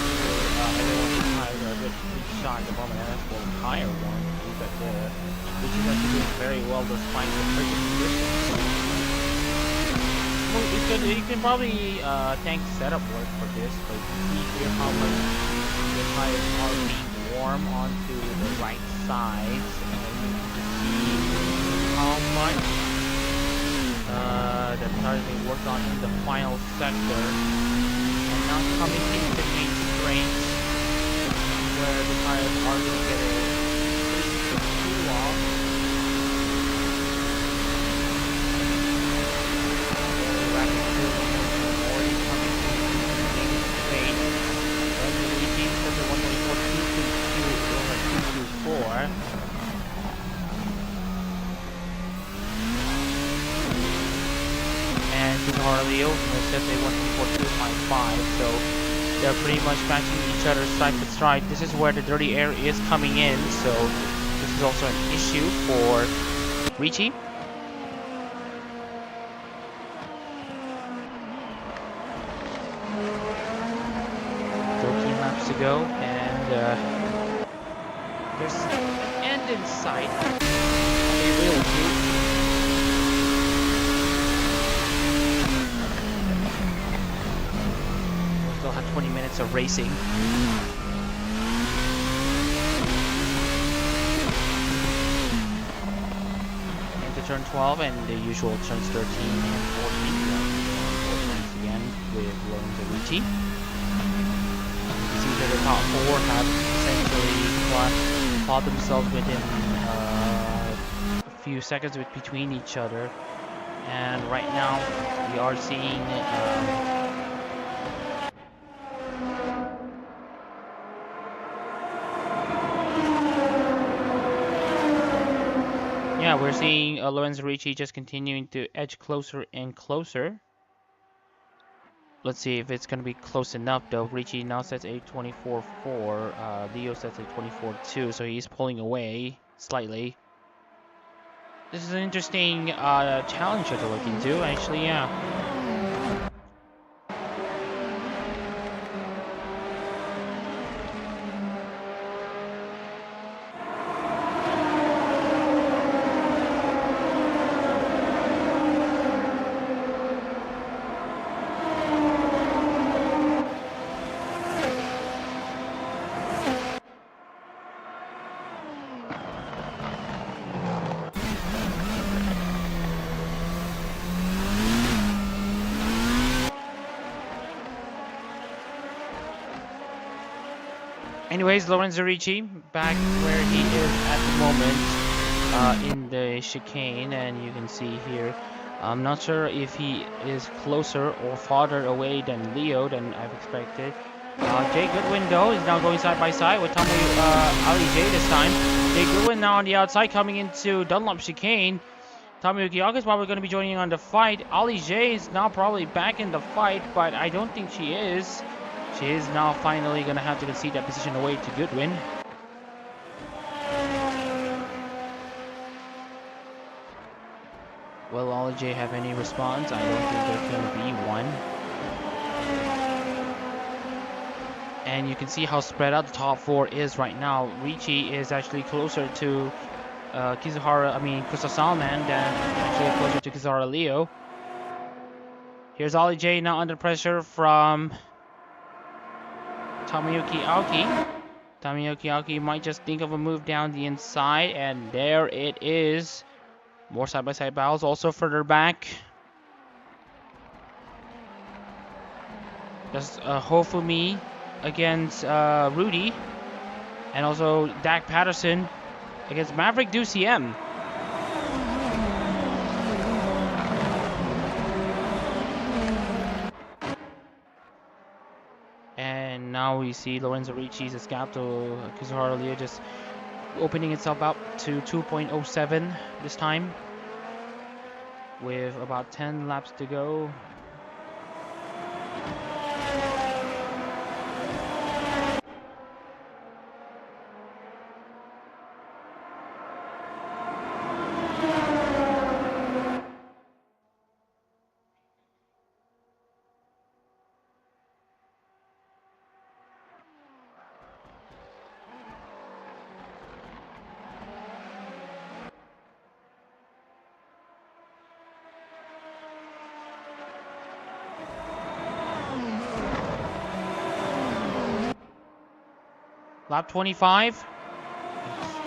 everyone's tires are a bit shot at the moment, and that's one tire one. Look at there, which is actually doing very well despite the freaking conditions. Well, you can probably thank setup work for this, but you can see here how much the tires are being warm onto the right sides, and you can see how much the tires being worked on in the final sector, and now coming into the main straight, where the tires are going to get a pretty quick cool off. Already coming into the main straight. But the team says the 124 over 224. And Harley says they 124.255, so they're pretty much matching each other side by side. This is where the dirty air is coming in, so this is also an issue for Ricci. Laps to go, and there's an end in sight. They really do. We still have 20 minutes of racing. Into turn 12 and the usual turns 13 and 14. Once again with Lorenzo Ricci. The top four have essentially fought themselves within a few seconds between each other, and right now we are seeing we're seeing Lorenzo Ricci just continuing to edge closer and closer. Let's see if it's going to be close enough though. Ricci now sets a 24.4. Leo sets a 24.2, so he's pulling away slightly. This is an interesting challenge to look into, actually, yeah. Anyways, Lorenzo Ricci back where he is at the moment in the chicane, and you can see here, I'm not sure if he is closer or farther away than Leo than I've expected. Jay Goodwin though is now going side by side with Ali J this time. Jay Goodwin now on the outside coming into Dunlop chicane. Tomoyuki Yaka is probably going to be joining on the fight. Ali J is now probably back in the fight, but I don't think she is. She is now finally going to have to concede that position away to Goodwin. Will Ollie J have any response? I don't think there's going to be one. And you can see how spread out the top four is right now. Ricci is actually closer to Crystal Salman than actually closer to Kizuhara Leo. Here's Ollie J now under pressure from Tomoyuki Aoki. Tomoyuki Aoki might just think of a move down the inside, and there it is. More side-by-side battles also further back. Just Hofumi against Rudy, and also Dak Patterson against Maverick DuCM. And now we see Lorenzo Ricci's Escato Kizuhara Leo just opening itself up to 2.07 this time, with about 10 laps to go. Lap 25.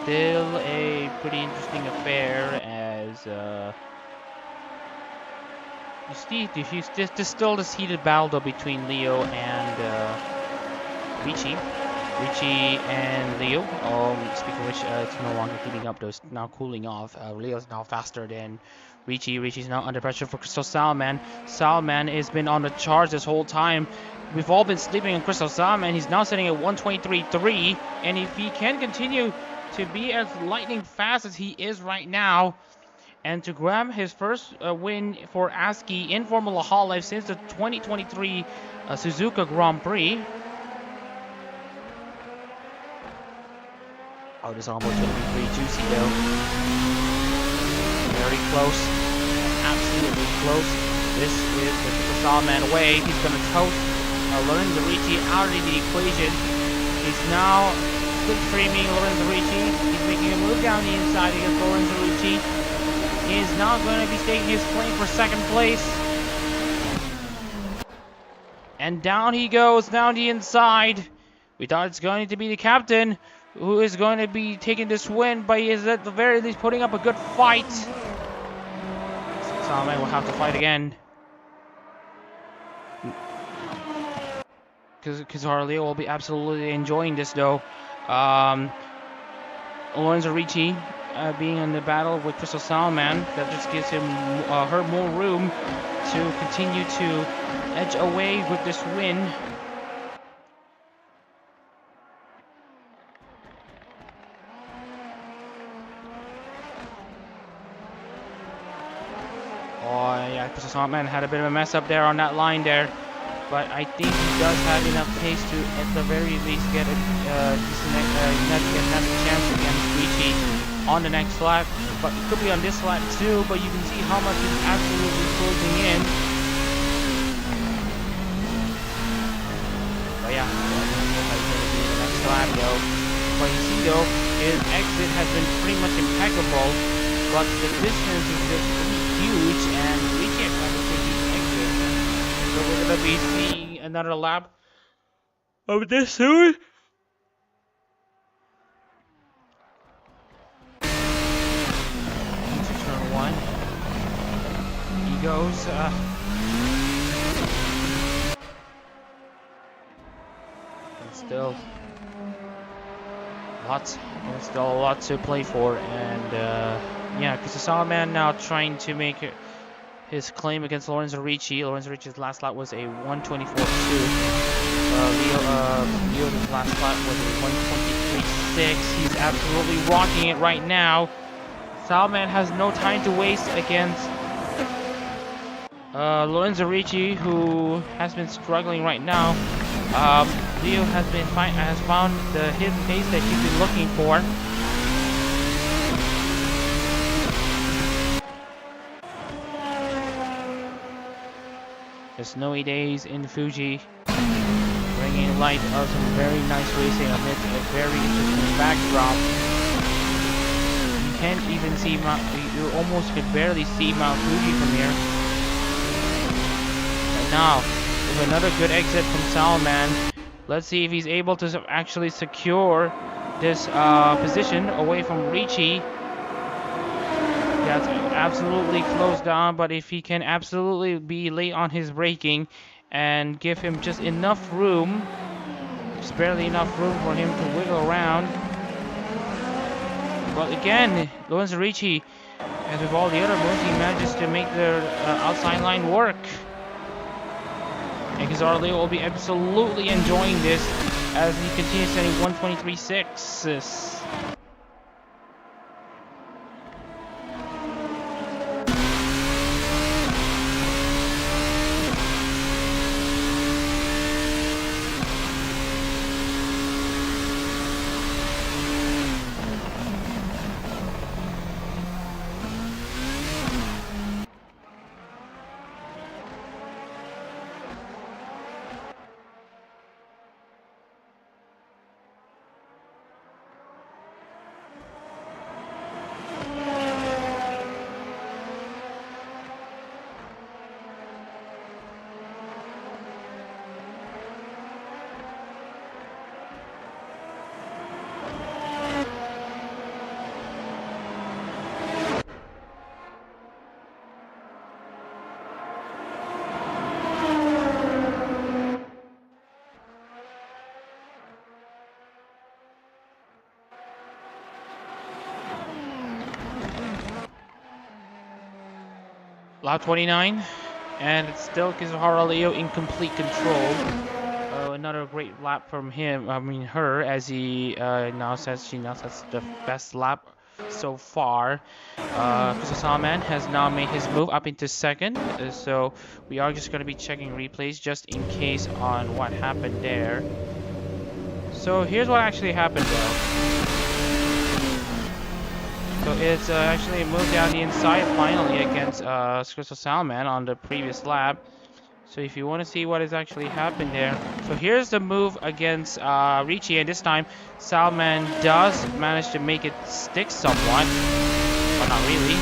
Still a pretty interesting affair as you see there's still this heated battle though between Leo and Richie and Leo. Speaking of which, it's no longer heating up though, it's now cooling off. Leo's now faster than Richie. Richie's now under pressure for Crystal Salman. Salman has been on the charge this whole time. We've all been sleeping on Crystal Salman. He's now sitting at 123.3, and if he can continue to be as lightning fast as he is right now, and to grab his first win for ASCII in Formula Hololive since the 2023 Suzuka Grand Prix. Oh, this almost going to be pretty juicy though. Very close. Absolutely close. This is the Crystal Salman way. He's going to toast Lorenzo Ricci out of the equation. He's now slipstreaming Lorenzo Ricci. He's making a move down the inside against Lorenzo Ricci. He is now going to be staking his claim for second place. And down he goes, down the inside. We thought it's going to be the captain who is going to be taking this win, but he is at the very least putting up a good fight. Salman will have to fight again. Because Leo will be absolutely enjoying this though. Lorenzo Ricci being in the battle with Crystal Salman, that just gives him her more room to continue to edge away with this win. Oh yeah, Crystal Salman had a bit of a mess up there on that line there. But I think he does have enough pace to, at the very least, get a another chance against Ricci on the next lap. But it could be on this lap too, but you can see how much he's absolutely closing in. But yeah, I don't know how he's going to be in the next lap though. But you see though, his exit has been pretty much impeccable, but the distance is just pretty huge, and Ricci has tried to take his exit. So we're going to be seeing another lap of this soon. Into turn one. He goes. And still a lot to play for, and yeah, because Salman now trying to make his claim against Lorenzo Ricci. Lorenzo Ricci's last lap was a 124.2. Leo's last lap was a 123.6. He's absolutely rocking it right now. Salman has no time to waste against Lorenzo Ricci, who has been struggling right now. Leo has found the hidden pace that he's been looking for. The snowy days in Fuji, bringing light of some very nice racing amidst a very interesting backdrop. You can't even see you almost could barely see Mount Fuji from here. And now, with another good exit from Salman, let's see if he's able to actually secure this position away from Ricci. That's absolutely closed down, but if he can absolutely be late on his braking and give him just enough room, just barely enough room for him to wiggle around. But again, Lorenzo Ricci, as with all the other moves, he manages to make the outside line work. And Leo will be absolutely enjoying this as he continues setting 123.6. Lap 29, and it's still Kizuhara Leo in complete control. Another great lap from him, her, as he now says the best lap so far. Crystal Salman has now made his move up into second, so we are just going to be checking replays just in case on what happened there. So here's what actually happened though. So it's actually moved down the inside finally against Crystal Salman on the previous lap. So if you want to see what has actually happened there, so here's the move against Ricci, and this time Salman does manage to make it stick somewhat, but not really.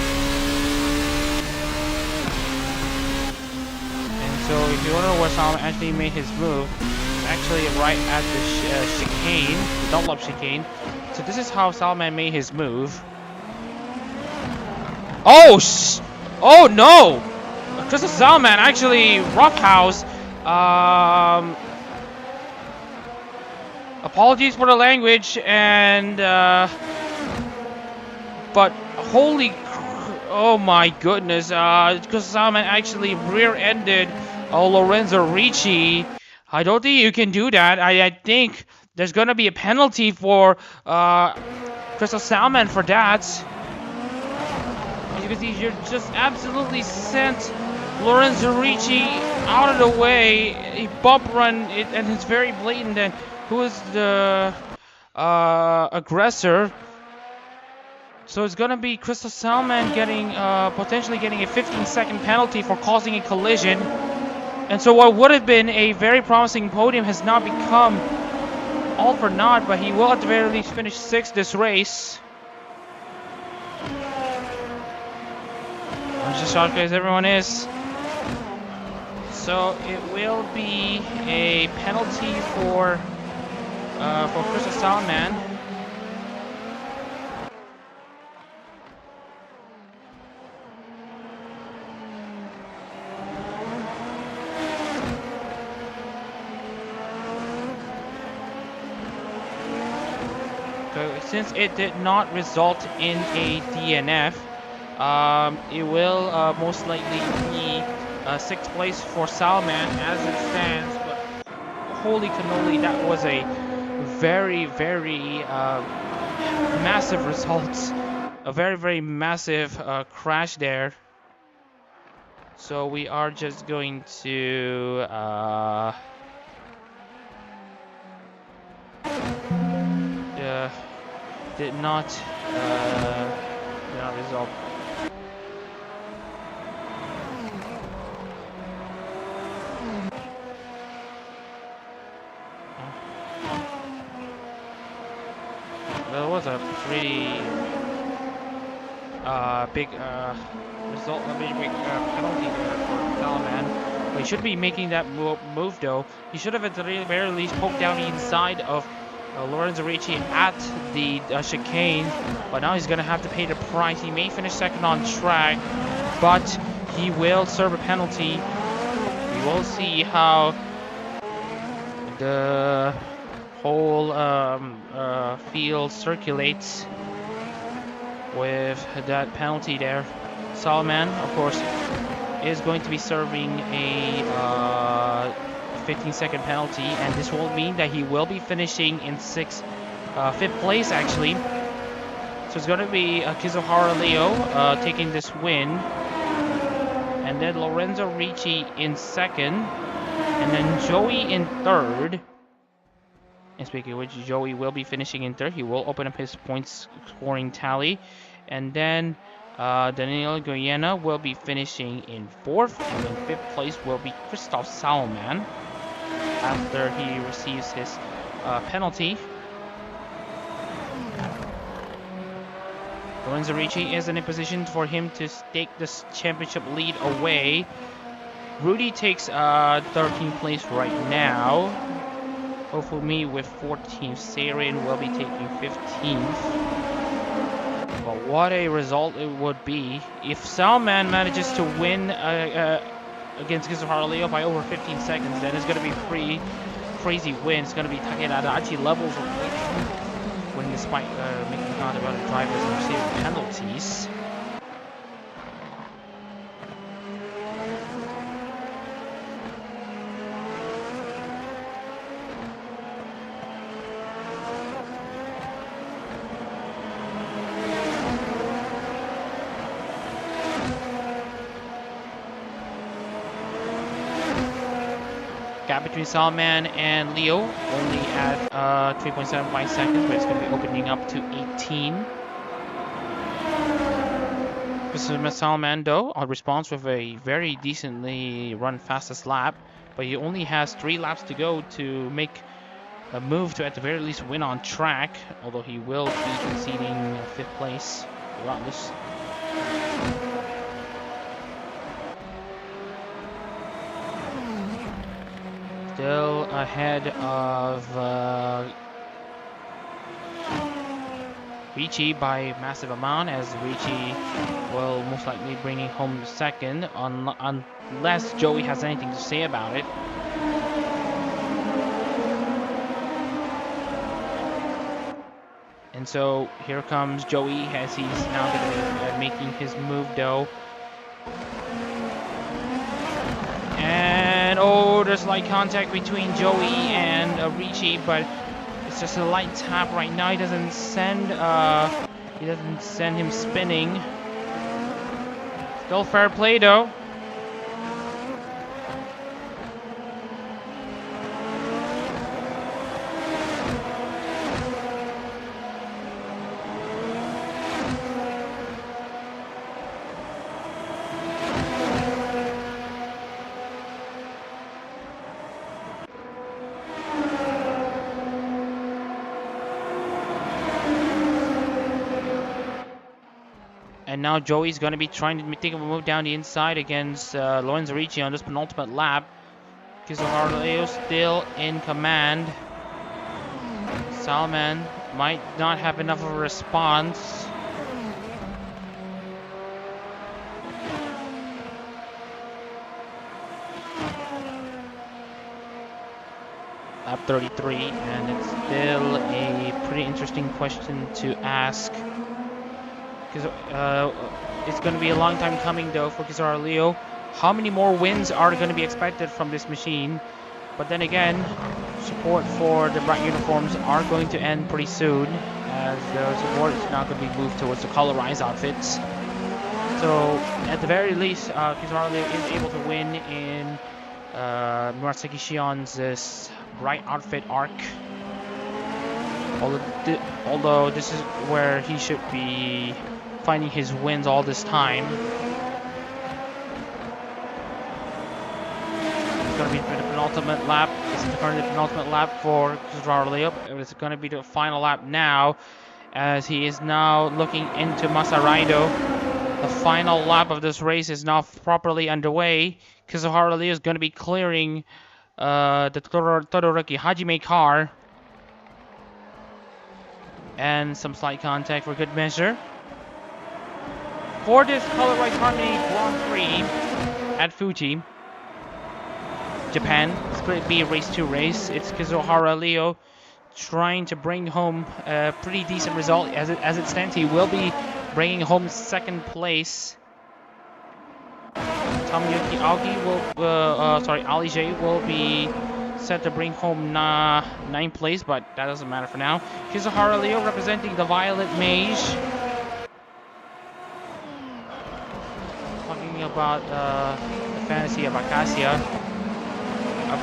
And so if you want to know where Salman actually made his move, actually right at the chicane, the double up chicane. So this is how Salman made his move. Oh no! Crystal Salman actually roughhouse. Apologies for the language, and but oh my goodness, Crystal Salman actually rear-ended Lorenzo Ricci. I don't think you can do that. I think there's gonna be a penalty for Crystal Salman for that. As you can see, you're just absolutely sent Lorenzo Ricci out of the way. He bump run it, and it's very blatant. And who is the aggressor? So it's gonna be Crystal Salman getting potentially getting a 15-second penalty for causing a collision. And so what would have been a very promising podium has now become all for naught. But he will at the very least finish 6th this race. I'm just shocked as everyone is. So it will be a penalty for Crystal Salman. So since it did not result in a DNF, it will most likely be 6th place for Salman as it stands. But holy cannoli, that was a very, very massive result. A very, very massive crash there. So we are just going to did not result. That was a pretty big result, a big penalty there for Salman. But he should be making that move though. He should have at the very least poked down the inside of Lorenzo Ricci at the chicane. But now he's going to have to pay the price. He may finish 2nd on track, but he will serve a penalty. We will see how the whole field circulates with that penalty there. Salman, of course, is going to be serving a 15-second penalty, and this will mean that he will be finishing in 5th place actually. So it's going to be Kizuhara Leo taking this win, and then Lorenzo Ricci in 2nd, and then Joey in 3rd. And speaking of which, Joey will be finishing in 3rd. He will open up his points scoring tally. And then Daniel Goyena will be finishing in 4th. And in 5th place will be Christoph Salman after he receives his penalty. Lorenzo Ricci is in a position for him to take this championship lead away. Rudy takes 13th place right now. Ofumi with 14th. Seirin will be taking 15th. But what a result it would be if Salman manages to win against Kizuhara Leo by over 15 seconds. Then it's going to be a pretty crazy win. It's going to be Takeda Adachi levels of winning despite making out of other drivers and receiving penalties. gap between Salman and Leo only at 3.75 seconds, but it's going to be opening up to 18. This is Salman though, responds with a very decently run fastest lap, but he only has 3 laps to go to make a move to at the very least win on track, although he will be conceding 5th place regardless. Still ahead of Ricci by a massive amount, as Ricci will most likely bring home 2nd unless Joey has anything to say about it. And so here comes Joey as he's now going to be making his move though. And oh, there's light contact between Joey and Ricci, but it's just a light tap right now. He doesn't send him spinning. Still fair play though. And now Joey's going to be trying to take a move down the inside against Lorenzo Ricci on this penultimate lap. Kizaharleo still in command. Salman might not have enough of a response. Lap 33, and it's still a pretty interesting question to ask. Because it's going to be a long time coming though for Kizaharleo. How many more wins are going to be expected from this machine? But then again, support for the bright uniforms are going to end pretty soon, as the support is now going to be moved towards the colorized outfits. So at the very least, Kizaharleo is able to win in Murasaki Shion's bright outfit arc. Although this is where he should be finding his wins all this time. It's going to be the penultimate lap. This is currently the penultimate lap for Kizaharleo. It's going to be the final lap now, as he is now looking into Masaraido. The final lap of this race is now properly underway. Kizaharleo is going to be clearing the Todoroki Hajime car. And some slight contact for good measure. For this Colorized Harmony Grand Prix at Fuji, Japan, Split B Race 2 race, it's Kizaharleo trying to bring home a pretty decent result. As it stands, he will be bringing home 2nd place. Tomoyuki Ali J will be set to bring home 9th place, but that doesn't matter for now. Kizaharleo representing the Violet Mage. Talking about the fantasy of Acacia, a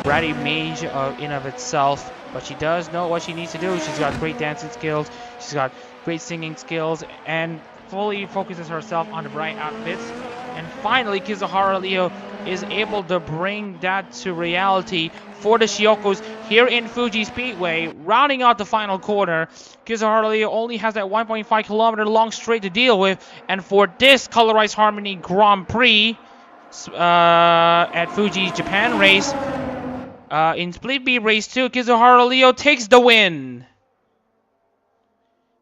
bratty mage in of itself, but she does know what she needs to do. She's got great dancing skills, she's got great singing skills, and fully focuses herself on the bright outfits. And finally, Kizaharleo is able to bring that to reality for the Shiokos here in Fuji Speedway. Rounding out the final corner, Kizaharleo only has that 1.5 kilometer long straight to deal with. And for this Colorized Harmony Grand Prix at Fuji Japan race, in Split B Race 2, Kizaharleo takes the win.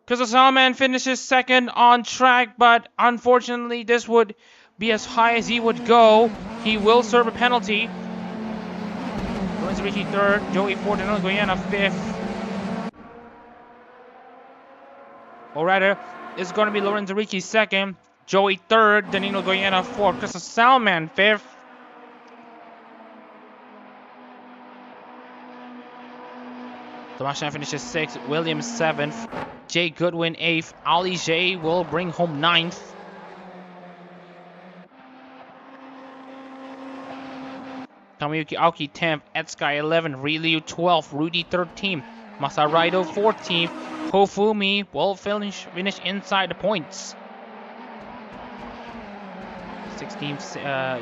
Salman finishes 2nd on track, but unfortunately this would be as high as he would go. He will serve a penalty. Lorenzo Ricci 3rd, Joey 4th, Danilo Goyena 5th. Or rather, it's going to be Lorenzo Ricci 2nd, Joey 3rd, Danilo Goyena 4th, Salman 5th. Sebastian finishes 6th, Williams 7th, Jay Goodwin 8th, Ali J will bring home 9th. Tomoyuki Aoki 10th, Etsukai 11th, Ryu 12th, Rudy 13th, Masaraido 14th, Hofumi will finish inside the points. 16th,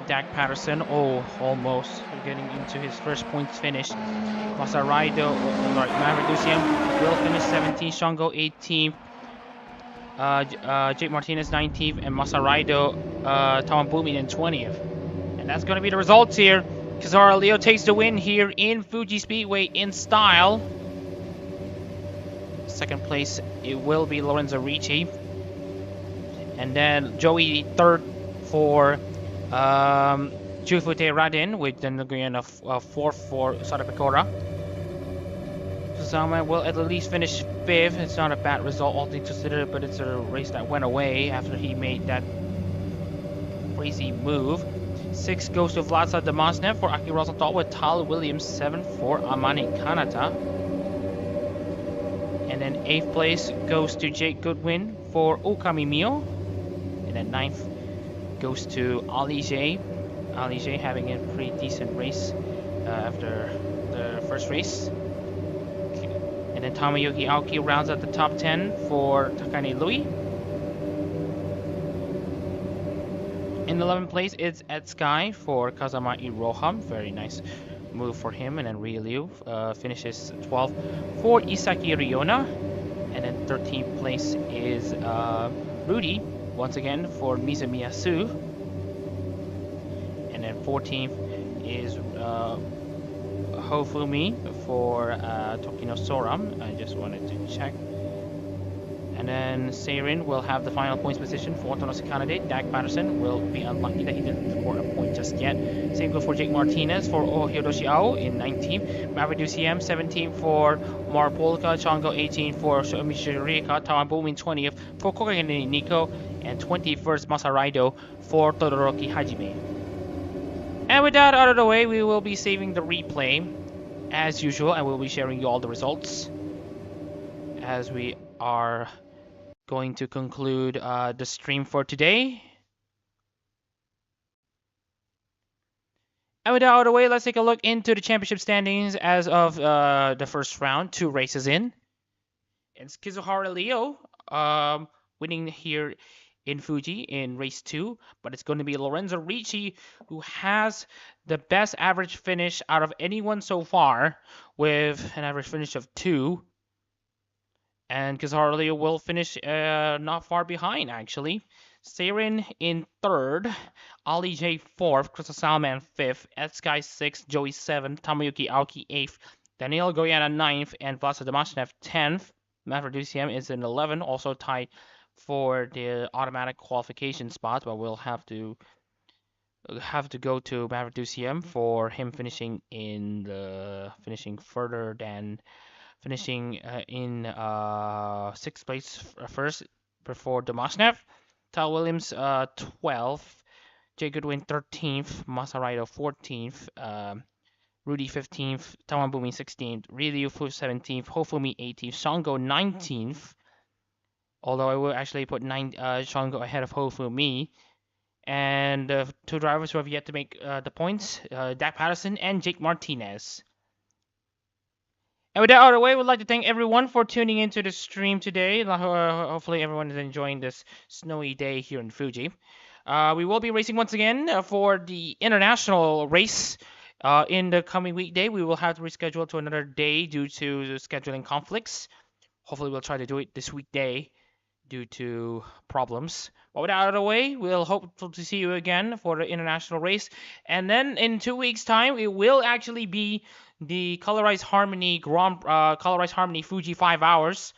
Dak Patterson, almost getting into his first points finish. Masaraido, Maverick will finish 17th, Shango 18th, Jake Martinez 19th, and Masaraido Tawabumi in 20th. And that's going to be the results here. Kizaru Leo takes the win here in Fuji Speedway in style. Second place, it will be Lorenzo Ricci. And then Joey third for Jufute Radin, with then again a fourth for Sarapekora. Suzume will at least finish fifth. It's not a bad result, all things considered, but it's a race that went away after he made that crazy move. 6 goes to Vlasa Demosnev for Aki Rosenthal, with Tyler Williams 7 for Amani Kanata. And then 8th place goes to Jake Goodwin for Okami Mio. And then 9th goes to Ali J. Ali J having a pretty decent race after the first race. And then Tomoyuki Aoki rounds out the top 10 for Takane Lui. In 11th place, it's Ed Sky for Kazama Iroha. Very nice move for him. And then Ryu finishes 12th for Isaki Ryona. And then 13th place is Rudy, once again, for Mizumiyasu. And then 14th is Hofumi for Tokino Soram. I just wanted to check. And then Seirin will have the final points position for Tonosi candidate. Dak Patterson will be unlucky that he didn't score a point just yet. Same goes for Jake Martinez for Hiroshi Ao in 19th. Maverick UCM 17th for Mar Polka. Chango 18th for Shomichi Rika. Tawabumi 20th for Kokagene Nico. And 21st Masaraido for Todoroki Hajime. And with that out of the way, we will be saving the replay as usual, and we'll be sharing you all the results as we are going to conclude the stream for today. And with that out of the way, let's take a look into the championship standings as of the first round, 2 races in. It's Kizuhara Leo winning here in Fuji in race 2, but it's going to be Lorenzo Ricci who has the best average finish out of anyone so far, with an average finish of 2. And Kizaru Leo will finish not far behind, actually. Seirin in 3rd, Ali J 4th, Crystal Salman 5th, Ed Sky 6th, Joey 7th, Tomoyuki Aoki 8th, Daniel Goyana 9th, and Vlasa Demashnev 10th. Maverick DCM is in 11th, also tied for the automatic qualification spot, but we'll have to go to Maverick DCM for him finishing in further than finishing in 6th place first before Demashnev. Tal Williams 12th, Jay Goodwin 13th, Masaraido 14th, Rudy 15th, Tawabumi 16th, Ryu 17th, Hofumi 18th, Shango 19th. Although I will actually put Shango ahead of Hofumi. And 2 drivers who have yet to make the points, Dak Patterson and Jake Martinez. And with that out of the way, we'd like to thank everyone for tuning into the stream today. Hopefully everyone is enjoying this snowy day here in Fuji. We will be racing once again for the international race in the coming weekday. We will have to reschedule to another day due to the scheduling conflicts. Hopefully we'll try to do it this weekday due to problems. But with that out of the way, we'll hope to see you again for the international race. And then in 2 weeks' time, it will actually be the Colorized Harmony Fuji 5 Hours,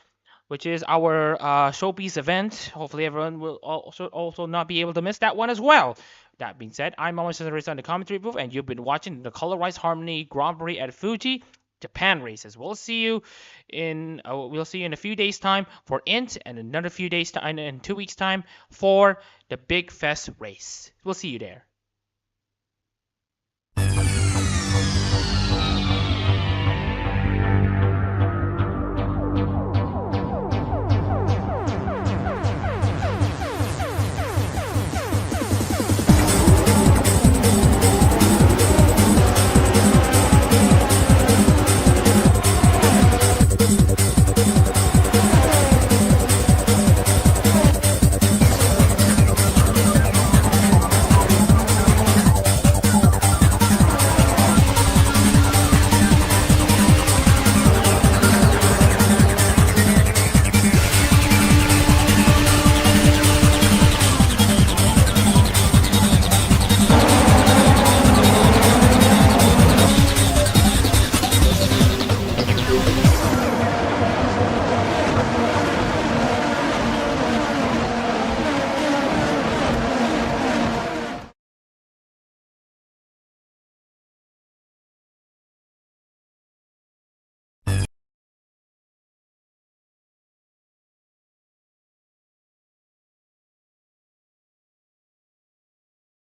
which is our showpiece event. Hopefully everyone will also not be able to miss that one as well. That being said, I'm Mama Cesar on the commentary booth, and you've been watching the Colorized Harmony Grand Prix at Fuji Japan races. We'll see you in a few days' time for INT, and another few days time in 2 weeks' time for the Big Fest race. We'll see you there.